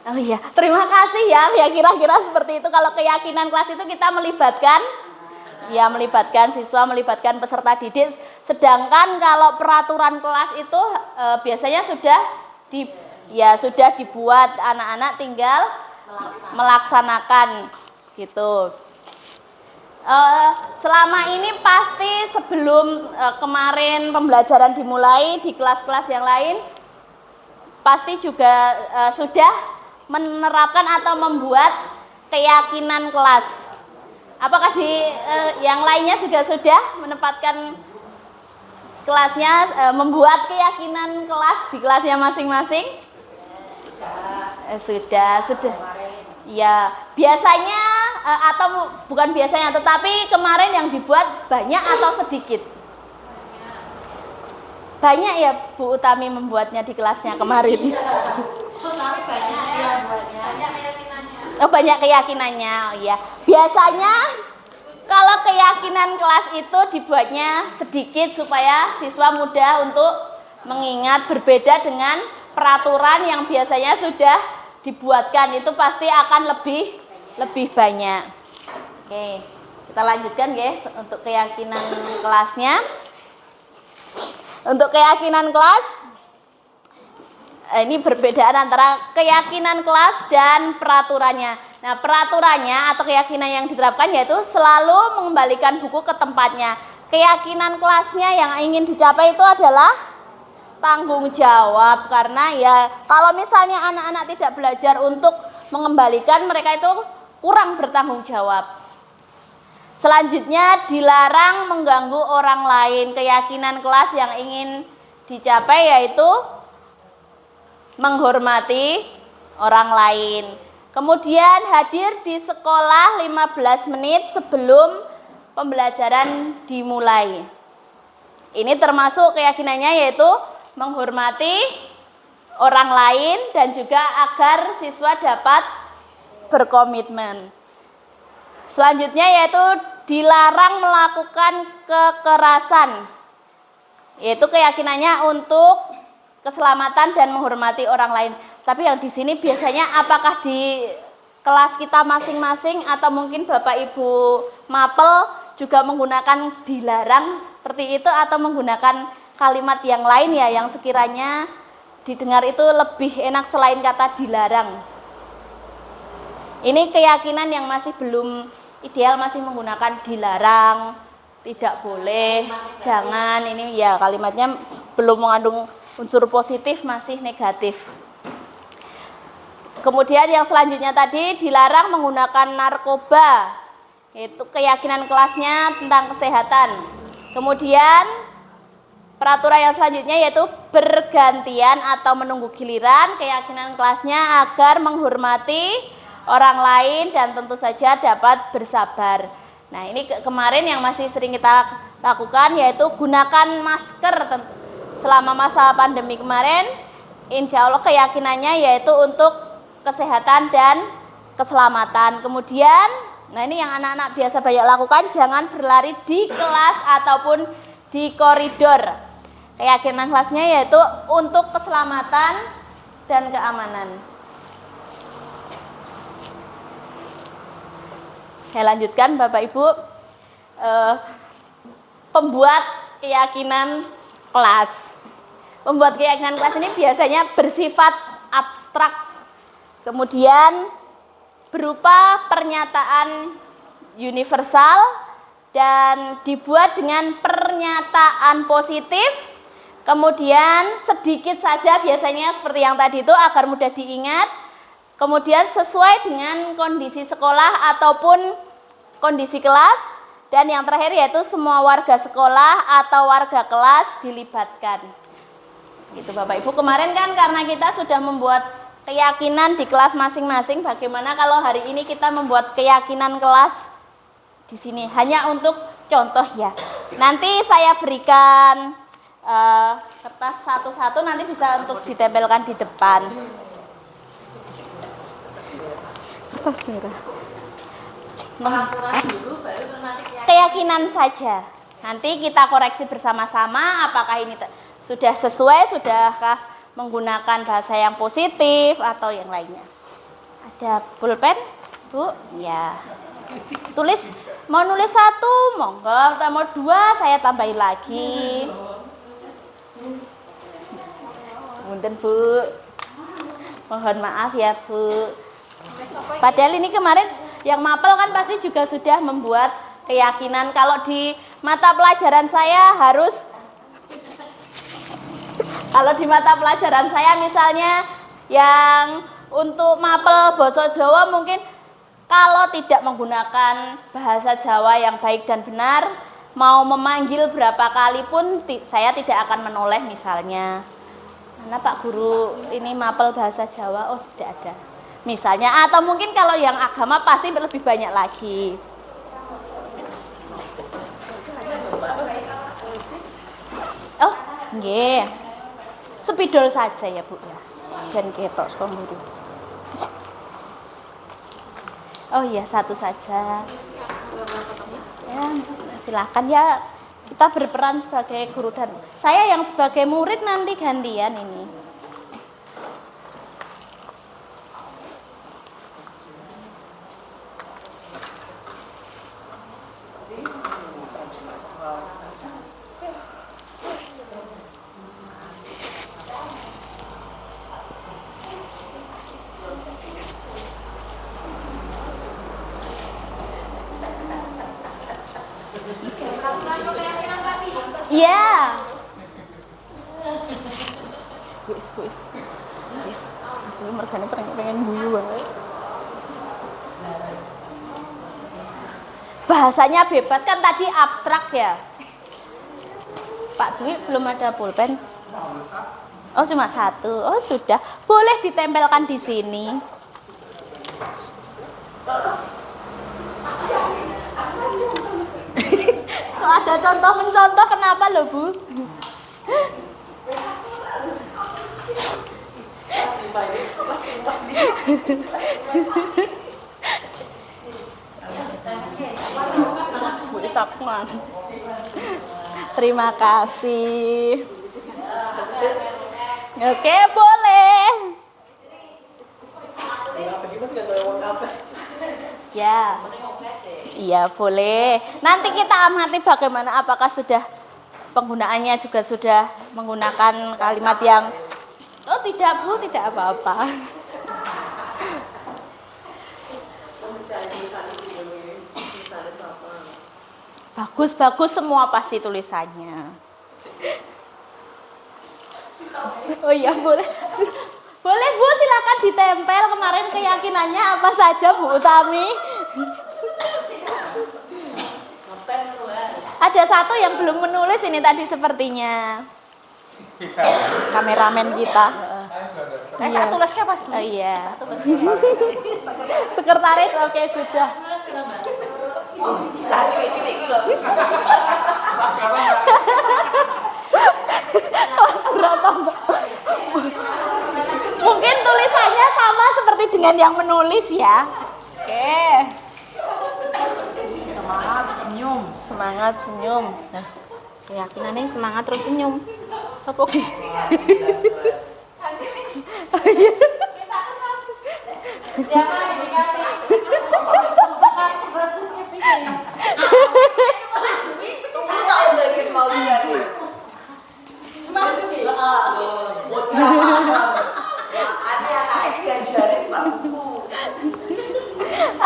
Oh iya, terima kasih ya kira-kira seperti itu. Kalau keyakinan kelas itu kita melibatkan melibatkan siswa, melibatkan peserta didik. Sedangkan kalau peraturan kelas itu biasanya sudah dibuat, anak-anak tinggal melaksanakan gitu. Selama ini pasti sebelum kemarin pembelajaran dimulai di kelas-kelas yang lain pasti juga sudah menerapkan atau membuat keyakinan kelas. Apakah di yang lainnya juga sudah menempatkan kelasnya, membuat keyakinan kelas di kelasnya masing-masing? Sudah. Ya, biasanya atau bukan biasanya, tetapi kemarin yang dibuat banyak atau sedikit? Banyak ya Bu Utami membuatnya di kelasnya kemarin. Tapi banyak yang buatnya. banyak keyakinannya. Oh, banyak keyakinannya, ya. Biasanya Kalau keyakinan kelas itu dibuatnya sedikit supaya siswa mudah untuk mengingat, berbeda dengan peraturan yang biasanya sudah dibuatkan, itu pasti akan lebih banyak. Oke, kita lanjutkan ya untuk keyakinan kelasnya. Untuk keyakinan kelas, ini perbedaan antara keyakinan kelas dan peraturannya. Nah, peraturannya atau keyakinan yang diterapkan yaitu selalu mengembalikan buku ke tempatnya. Keyakinan kelasnya yang ingin dicapai itu adalah tanggung jawab, karena ya kalau misalnya anak-anak tidak belajar untuk mengembalikan, mereka itu kurang bertanggung jawab. Selanjutnya, dilarang mengganggu orang lain. Keyakinan kelas yang ingin dicapai yaitu menghormati orang lain. Kemudian hadir di sekolah 15 menit sebelum pembelajaran dimulai. Ini termasuk keyakinannya yaitu menghormati orang lain dan juga agar siswa dapat berkomitmen. Selanjutnya yaitu dilarang melakukan kekerasan. Yaitu keyakinannya untuk keselamatan dan menghormati orang lain. Tapi yang di sini biasanya apakah di kelas kita masing-masing atau mungkin Bapak Ibu mapel juga menggunakan dilarang seperti itu atau menggunakan kalimat yang lain ya yang sekiranya didengar itu lebih enak selain kata dilarang. Ini keyakinan yang masih belum ideal, masih menggunakan dilarang, tidak boleh, jangan, ini ya kalimatnya belum mengandung unsur positif, masih negatif. Kemudian yang selanjutnya tadi dilarang menggunakan narkoba, yaitu keyakinan kelasnya tentang kesehatan. Kemudian peraturan yang selanjutnya yaitu bergantian atau menunggu giliran, keyakinan kelasnya agar menghormati orang lain dan tentu saja dapat bersabar. Nah, ini kemarin yang masih sering kita lakukan yaitu gunakan masker selama masa pandemi kemarin. Insya Allah keyakinannya yaitu untuk kesehatan dan keselamatan. Kemudian, nah ini yang anak-anak biasa banyak lakukan, jangan berlari di kelas ataupun di koridor. Keyakinan kelasnya yaitu untuk keselamatan dan keamanan. Saya lanjutkan Bapak Ibu, pembuat keyakinan kelas. Pembuat keyakinan kelas ini biasanya bersifat abstrak, kemudian berupa pernyataan universal dan dibuat dengan pernyataan positif, kemudian sedikit saja biasanya seperti yang tadi itu agar mudah diingat. Kemudian sesuai dengan kondisi sekolah ataupun kondisi kelas. Dan yang terakhir yaitu semua warga sekolah atau warga kelas dilibatkan. Gitu Bapak Ibu, kemarin kan karena kita sudah membuat keyakinan di kelas masing-masing, bagaimana kalau hari ini kita membuat keyakinan kelas di sini hanya untuk contoh ya. Nanti saya berikan kertas satu-satu, nanti bisa untuk ditempelkan di depan. Peraturan dulu baru nanti Keyakinan saja. Nanti kita koreksi bersama-sama apakah ini sudah sesuai, sudahkah menggunakan bahasa yang positif atau yang lainnya. Ada pulpen, Bu? Ya. Tulis, mau nulis satu, monggo, mau dua, saya tambahin lagi. Punten, Bu. Mohon maaf ya, Bu. Padahal ini kemarin yang mapel kan pasti juga sudah membuat keyakinan. Kalau di mata pelajaran saya harus, kalau di mata pelajaran saya misalnya yang untuk mapel basa Jawa mungkin kalau tidak menggunakan bahasa Jawa yang baik dan benar, mau memanggil berapa kali pun saya tidak akan menoleh misalnya. Mana Pak Guru ini mapel bahasa Jawa? Oh, tidak ada. Misalnya, atau mungkin kalau yang agama pasti lebih banyak lagi. Oh, nggih. Spidol saja ya, Bu ya. Dan ketok pemburu. Oh iya, satu saja. Ya, silakan ya, kita berperan sebagai guru dan saya yang sebagai murid nanti gantian ini. Iya. Wis. Aku mergane pengen guyu wae. Bahasanya bebas kan tadi abstrak ya. Pak Dwi belum ada pulpen. Oh, cuma satu. Oh, sudah. Boleh ditempelkan di sini. Kalau ada contoh mencontoh kenapa loh, Bu? Bu Sapman. Terima kasih. Oke, boleh. Ya. Iya, boleh. Nanti kita amati bagaimana apakah sudah penggunaannya juga sudah menggunakan kalimat yang oh tidak Bu, tidak apa-apa. Bagus semua pasti tulisannya. Oh iya, boleh. Boleh Bu, silakan ditempel. Kemarin keyakinannya apa saja Bu Utami? Ada satu yang belum menulis ini tadi sepertinya. Kameramen kita. Saya tulisnya pas dulu. Oh iya. Sekretaris oke sudah. Berapa Mbak? Mungkin tulisannya sama seperti dengan yang menulis ya. Oke. Semangat senyum. Nah, keyakinannya semangat terus senyum. Sopo ki? Siapa yang dikali?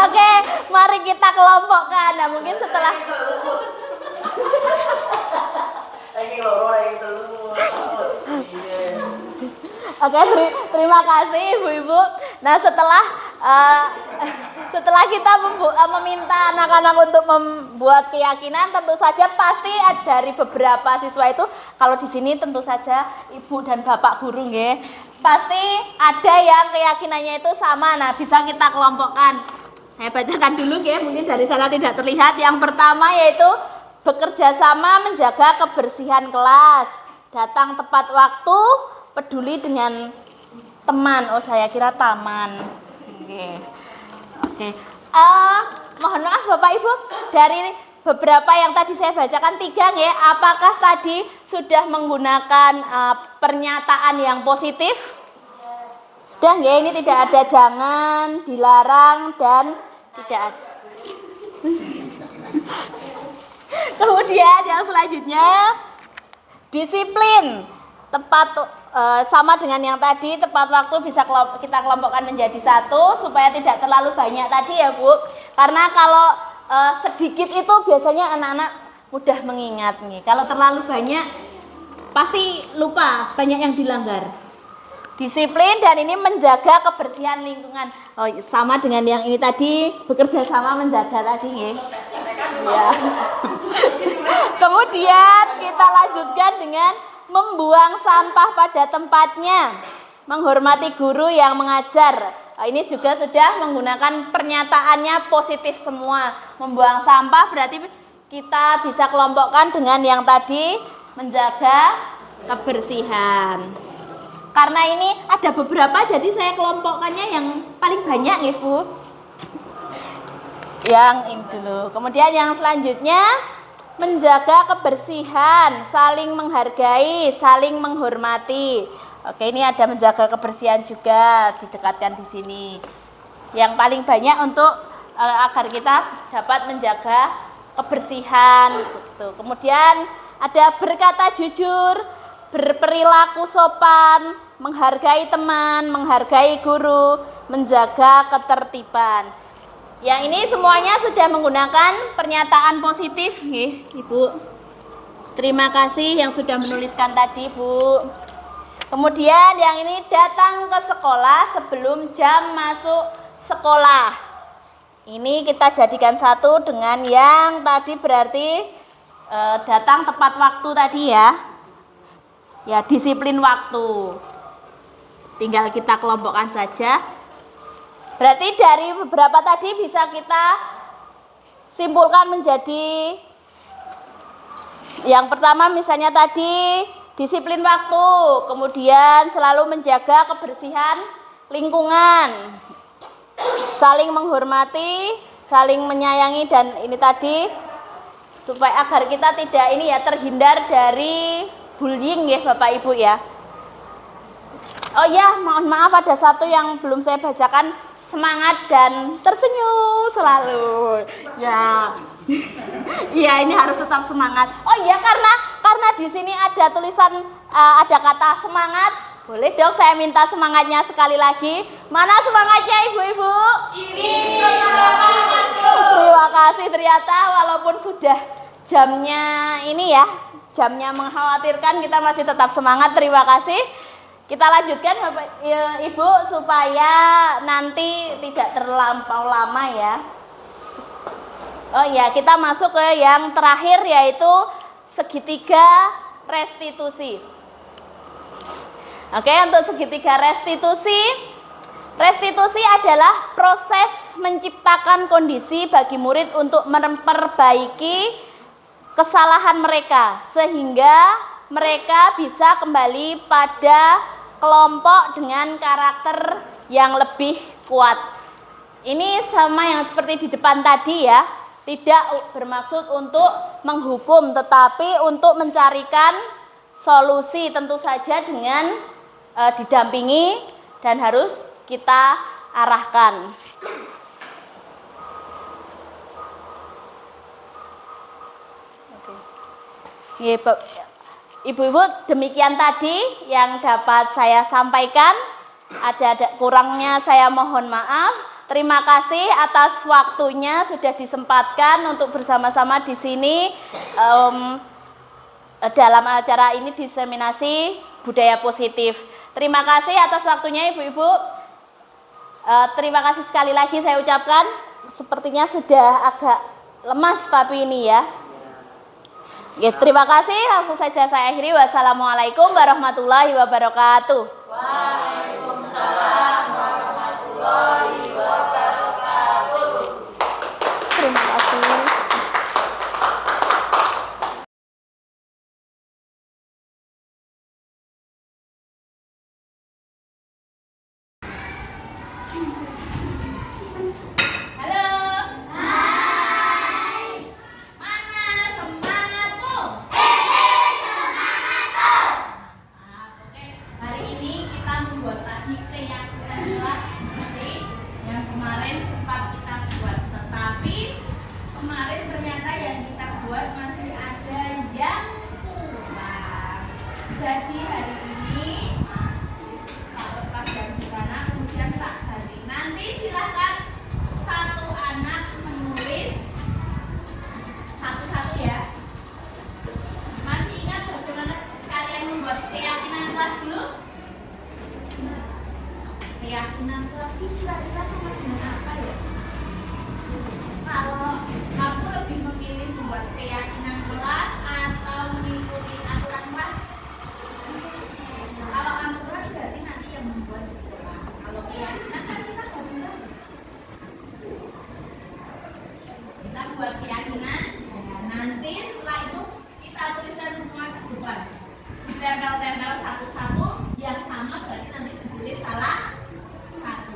Oke, mari kita kelompokkan. Nah, mungkin setelah Oke, terima kasih Ibu-ibu. Nah, setelah kita meminta anak-anak untuk membuat keyakinan, tentu saja pasti dari beberapa siswa itu, kalau di sini tentu saja Ibu dan Bapak guru nggih, pasti ada yang keyakinannya itu sama. Nah, bisa kita kelompokkan. Saya bacakan dulu nggih, mungkin dari sana tidak terlihat. Yang pertama yaitu bekerja sama menjaga kebersihan kelas, datang tepat waktu, peduli dengan teman. Oh, saya kira taman. Oke. Mohon maaf Bapak Ibu, dari beberapa yang tadi saya bacakan 3 nggih, apakah tadi sudah menggunakan pernyataan yang positif? Sudah nggih, ini tidak ada jangan, dilarang dan tidak ada. Kemudian yang selanjutnya disiplin, tepat sama dengan yang tadi, tepat waktu bisa kita kelompokkan menjadi satu supaya tidak terlalu banyak tadi ya Bu. Karena kalau sedikit itu biasanya anak-anak mudah mengingat nih. Kalau terlalu banyak pasti lupa, banyak yang dilanggar. Disiplin dan ini menjaga kebersihan lingkungan. Oh, sama dengan yang ini tadi, bekerja sama menjaga tadi nggih. Ya. Kemudian kita lanjutkan dengan membuang sampah pada tempatnya, menghormati guru yang mengajar. Ini juga sudah menggunakan pernyataannya positif semua. Membuang sampah berarti kita bisa kelompokkan dengan yang tadi, menjaga kebersihan. Karena ini ada beberapa, jadi saya kelompokkannya yang paling banyak, Ibu. Yang ini dulu. Kemudian yang selanjutnya menjaga kebersihan, saling menghargai, saling menghormati. Oke, ini ada menjaga kebersihan juga didekatkan di sini. Yang paling banyak untuk agar kita dapat menjaga kebersihan. Gitu. Kemudian ada berkata jujur, berperilaku sopan, menghargai teman, menghargai guru, menjaga ketertiban. Yang ini semuanya sudah menggunakan pernyataan positif, Ibu. Terima kasih yang sudah menuliskan tadi, Bu. Kemudian yang ini datang ke sekolah sebelum jam masuk sekolah. Ini kita jadikan satu dengan yang tadi berarti datang tepat waktu tadi ya. Ya, disiplin waktu. Tinggal kita kelompokkan saja. Berarti dari beberapa tadi bisa kita simpulkan menjadi yang pertama misalnya tadi disiplin waktu, kemudian selalu menjaga kebersihan lingkungan, saling menghormati, saling menyayangi, dan ini tadi supaya agar kita tidak ini ya terhindar dari bullying ya Bapak Ibu ya. Oh ya, mohon maaf ada satu yang belum saya bacakan. Semangat dan tersenyum selalu. Ya. Iya, ini harus tetap semangat. Oh iya, karena di sini ada tulisan ada kata semangat. Boleh dong saya minta semangatnya sekali lagi. Mana semangatnya Ibu-ibu? Ini semangat. Terima kasih, ternyata walaupun sudah jamnya ini ya, jamnya mengkhawatirkan, kita masih tetap semangat. Terima kasih. Kita lanjutkan Bapak Ibu supaya nanti tidak terlampau lama ya. Oh ya, kita masuk ke yang terakhir yaitu segitiga restitusi. Oke, untuk segitiga restitusi, restitusi adalah proses menciptakan kondisi bagi murid untuk memperbaiki kesalahan mereka sehingga mereka bisa kembali pada kelompok dengan karakter yang lebih kuat. Ini sama yang seperti di depan tadi ya, tidak bermaksud untuk menghukum tetapi untuk mencarikan solusi, tentu saja dengan didampingi dan harus kita arahkan. Oke. Ibu-ibu, demikian tadi yang dapat saya sampaikan. Ada kurangnya saya mohon maaf. Terima kasih atas waktunya sudah disempatkan untuk bersama-sama di sini dalam acara ini diseminasi budaya positif. Terima kasih atas waktunya Ibu-ibu. Terima kasih sekali lagi saya ucapkan. Sepertinya sudah agak lemas tapi ini ya. Ya, terima kasih. Langsung saja saya akhiri. Wassalamualaikum warahmatullahi wabarakatuh. Waalaikumsalam warahmatullahi wabarakatuh. Terima kasih. Jadi hari ini tak lepas dari sana, kemudian tak ganti. Nanti silahkan satu anak menulis satu-satu ya. Masih ingat bagaimana kalian membuat keyakinan kelas dulu? Keyakinan kelas ini kira-kira sama dengan apa ya? Kalau kamu lebih memilih membuat keyakinan kelas atau mengikuti aturan kelas? Kalau aturan berarti nanti yang membuat sekolah. Kalau keyakinan kan kita nggak buat. Kita buat keyakinan. Nanti setelah itu kita tuliskan semua di depan. Tempel-tempel satu-satu yang sama berarti nanti ditulis salah satu.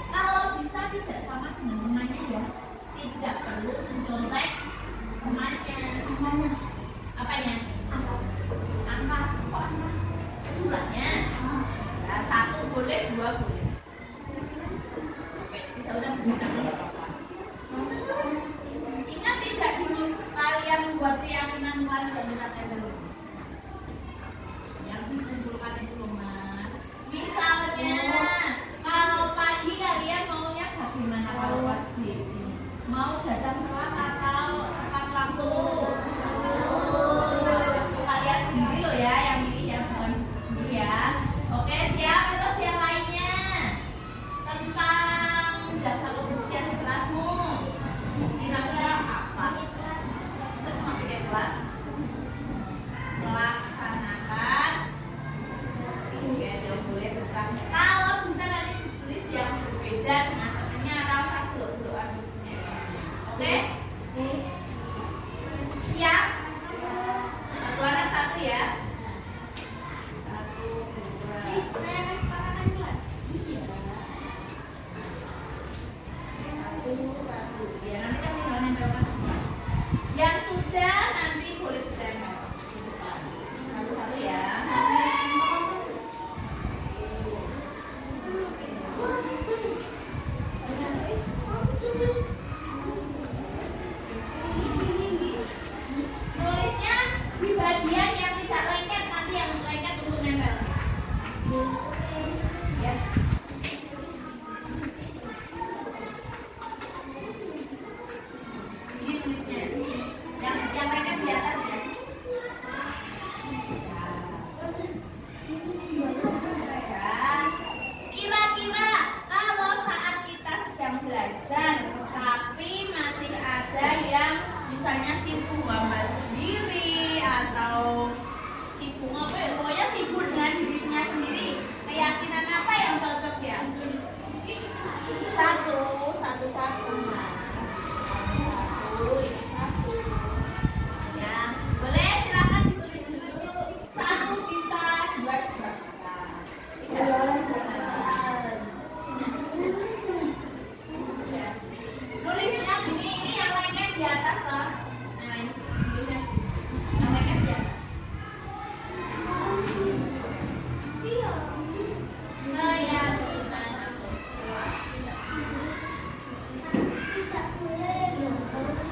Kalau dua boleh. Oke, tidak usah berbeda. Ingat tidak dulu kalian buat keyakinan kelas dan kita dulu. Yang dikumpulkan itu loh mas. Misalnya kalau pagi kalian maunya bagaimana kalau pas di mau datang telat atau tepat waktu? Kalian sendiri loh ya yang milih ya, bukan dulu ya. Oke siap. Terus yang lainnya tentang jaga kebersihan di kelasmu kira-kira apa? Bisa cuma bikin kelas melaksanakan ya jangan boleh terserah. Kalau bisa nanti tulis yang berbeda dengan temannya rasa belok-belokan bukunya. Oke? Siap? Satu anak satu ya. Satu, dua. Iya. Satu. Ya nanti kan tinggal nempel semua. Yang sudah nanti boleh ditempel. Satu-satu ya. Tulisnya di bagian yang tidak lengket, nanti yang lengket untuk nempel. Ya. Ini tulisnya. Yang lengket di atas ya. Kira-kira kalau saat kita sedang belajar tapi masih ada yang misalnya sibuk gambar sendiri atau sibuk apa ya, pokoknya sibuk dengan dirinya sendiri, keyakinan apa yang cocok ya? Satu mas, satu, ini satu ya, boleh silakan ditulis dulu. Satu bisa, dua juga bisa, tiga ya. Tulisnya gini, ini yang lengket di atas toh. Nah ini tulisnya yang lengket di atas. Keyakinan kelas.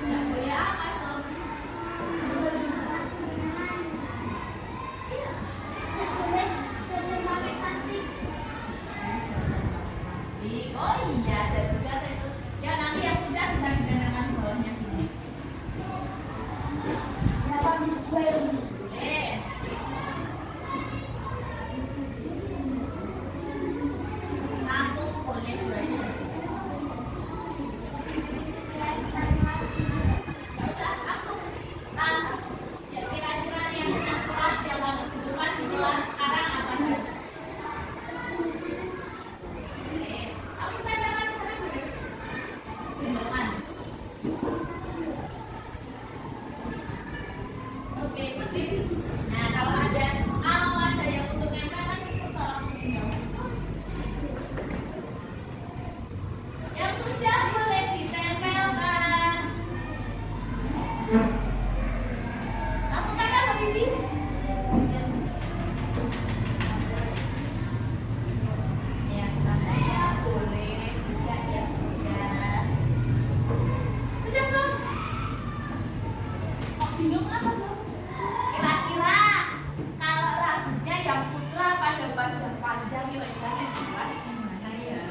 Nggak boleh apa sob? Oh iya, ada juga itu. Ya nanti yang sudah bisa digandakan bawahnya sini. Boleh. Satu boleh dua. Nggak usah langsung. Ya kira-kira yang kelas yang mau dibutuhkan di kelas sekarang apa saja? Aku tanyakan sekarang beneran. Oke, pasti. Nah, kalau ada yang untuk nempel kan kita langsung tinggal. Yang sudah boleh ditempelkan. Langsung tempel Mbak Bibi. Ya, saya boleh tidak ya sudah. Sudah Sob? Kok bingung apa Sob? Kira-kira kalau rambutnya yang putra pada panjang kira-kira yang jelas gimana ya?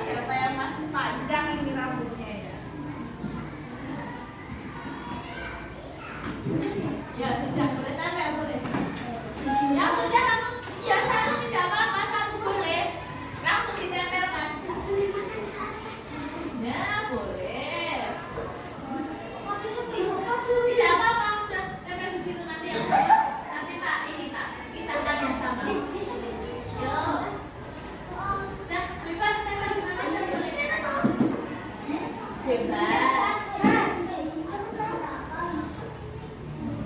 Siapa yang masih panjang ini rambutnya ya? Ya sudah boleh tempel boleh. Yang sudah langsung ya satu tidak apa-apa, satu boleh langsung ditempelkan. Ya boleh. Tidak apa-apa, udah tempel di situ nanti yang nanti tak ini tak pisahkan yang sama. Yo. Nah, bebas tempel di mana saja boleh. Bebas.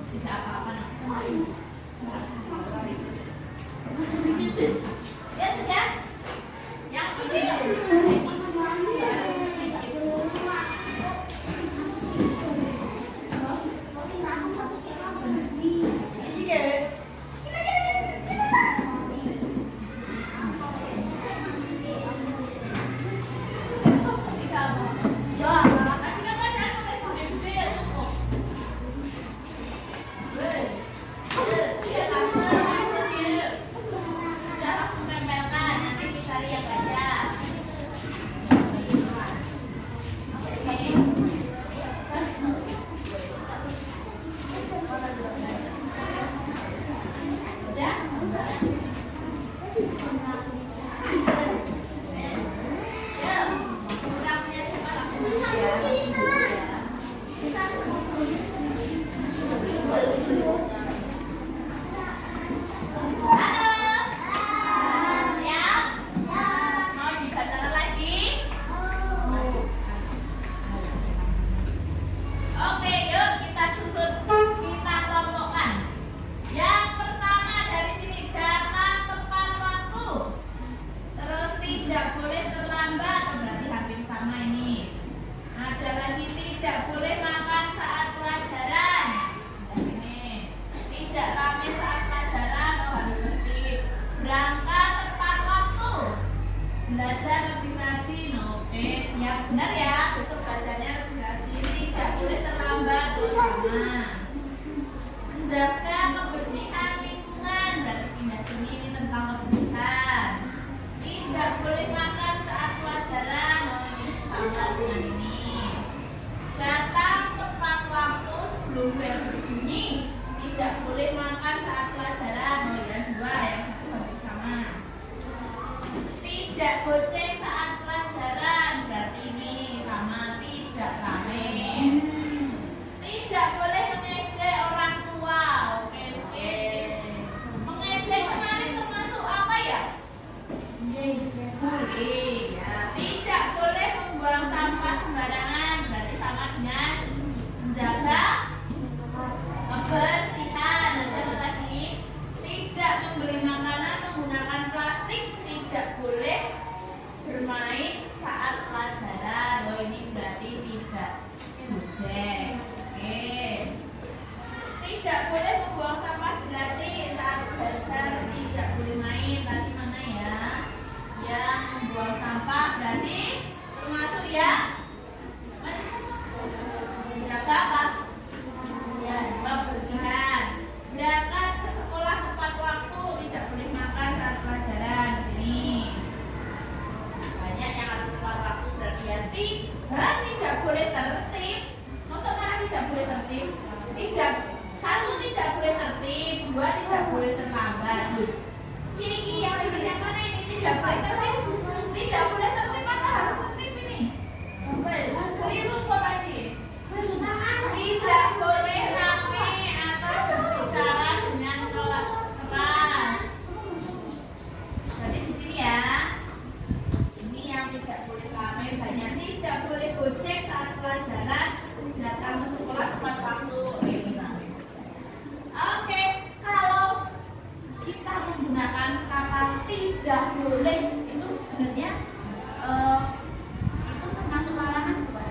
Tidak apa-apa nak. Ya sudah. Yang ini. menjaga kebersihan lingkungan, berarti pindah sini ini tentang kebersihan. Tidak boleh makan saat pelajaran, ini sama dengan ini. Datang tepat waktu sebelum bel berbunyi, tidak boleh makan saat pelajaran, ya dua, yang satu harus sama. Tidak goceng saat pelajaran, berarti ini sama, tidak rame. Tidak boleh mengejek orang tua, oke sih. Mengejek kemarin termasuk apa ya? Bully, ya. Tidak boleh membuang sampah sembarangan, berarti sama dengan menjaga kebersihan. Dan lagi, tidak membeli makanan menggunakan plastik, tidak boleh bermain saat pelajaran. Oh, ini berarti tidak gojek. Oke. Tidak boleh membuang sampah di laci saat belajar, tidak boleh main. Tadi mana ya? Yang membuang sampah berarti termasuk ya menjaga apa? Ya, kebersihan. Berangkat ke sekolah tepat waktu, tidak boleh makan saat pelajaran. Ini banyak yang harus tepat waktu, berarti ya tidak boleh tertib. Maksud mana tidak boleh tertib? Satu tidak boleh tertib, dua tidak boleh terlambat. Ini yang mana ini tidak boleh tertib? Tidak boleh tertib atau harus tertib ini? Keliru kok tadi. Tidak boleh rame atau berbicara dengan keras. Berarti di sini ya. Ini yang tidak boleh rame, banyak tidak boleh gojek saat pelajaran, datang ke sekolah tepat waktu. Oke, kalau kita menggunakan kata tidak boleh itu sebenarnya itu termasuk larangan bukan?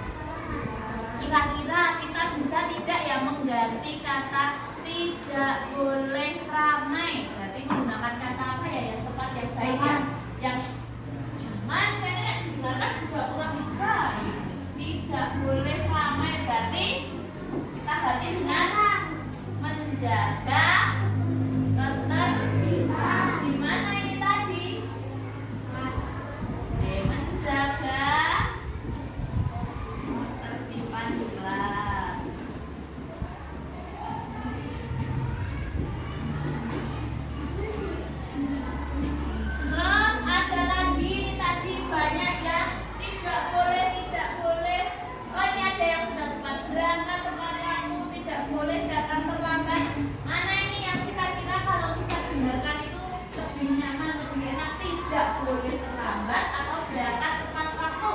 Kira-kira kita bisa tidak ya mengganti kata tidak boleh ramai, berarti menggunakan kata apa ya yang tepat, yang baik ya, yang cuman karena didengarkan juga kurang baik. Tidak boleh ramai berarti kita ganti dengan menjaga ketertiban. Di mana ini tadi? Menjaga ketertiban di kelas. Terus ada lagi ini tadi banyak ya. Tidak boleh. Oh, ini ada yang sudah tepat berangkat tepat waktu, tidak boleh datang terlambat. Mana ini yang kira-kira kalau kita dengarkan itu lebih nyaman, lebih enak? Tidak boleh terlambat atau berangkat tepat waktu?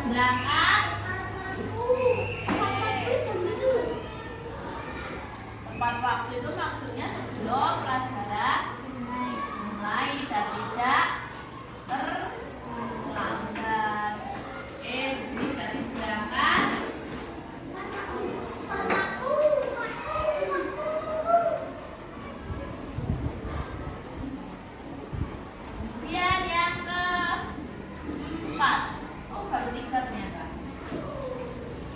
Berangkat tepat waktu itu maksudnya sebelum pelajaran mulai dan tidak terlambat. Jadi dari berangkat kemudian yang keempat, oh baru 3 ternyata.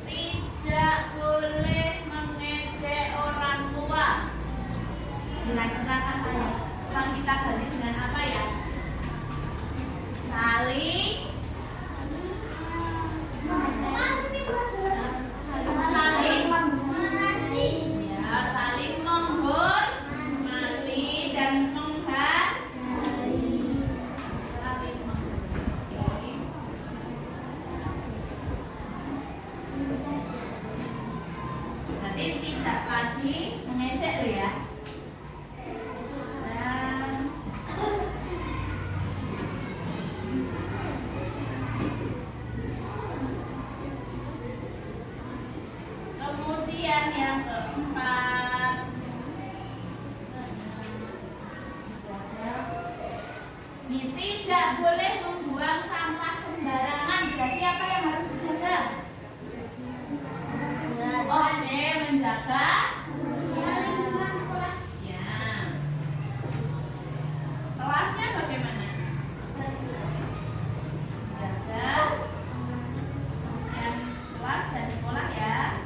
Tidak boleh mengejek orang tua. Kira-kira katanya sekarang kita ganti dengan apa ya? Saling saling menghormati dan menghargai. Saling menghargai. Berarti tidak lagi mengejek loh ya. Kemudian yang keempat, ini tidak boleh membuang sampah sembarangan. Berarti apa yang harus dijaga? Oh, ini menjaga ya. Kelasnya bagaimana? Jaga kebersihan kelas dan sekolah ya.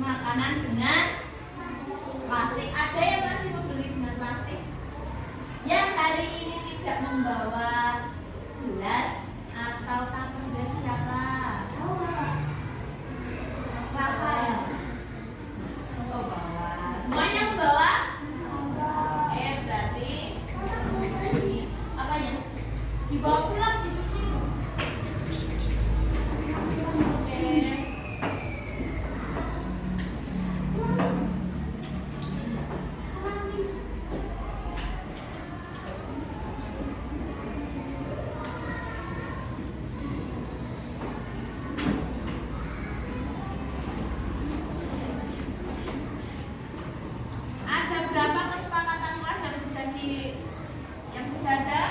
makanan dengan plastik. Ada yang masih membeli dengan plastik? Yang hari ini tidak membawa gelas atau tupperware siapa? Rafael. Membawa. Semuanya membawa? Oke, berarti apanya? Dibawa pulang dicuci. Oke. Ada berapa kesepakatan kelas yang sudah ada?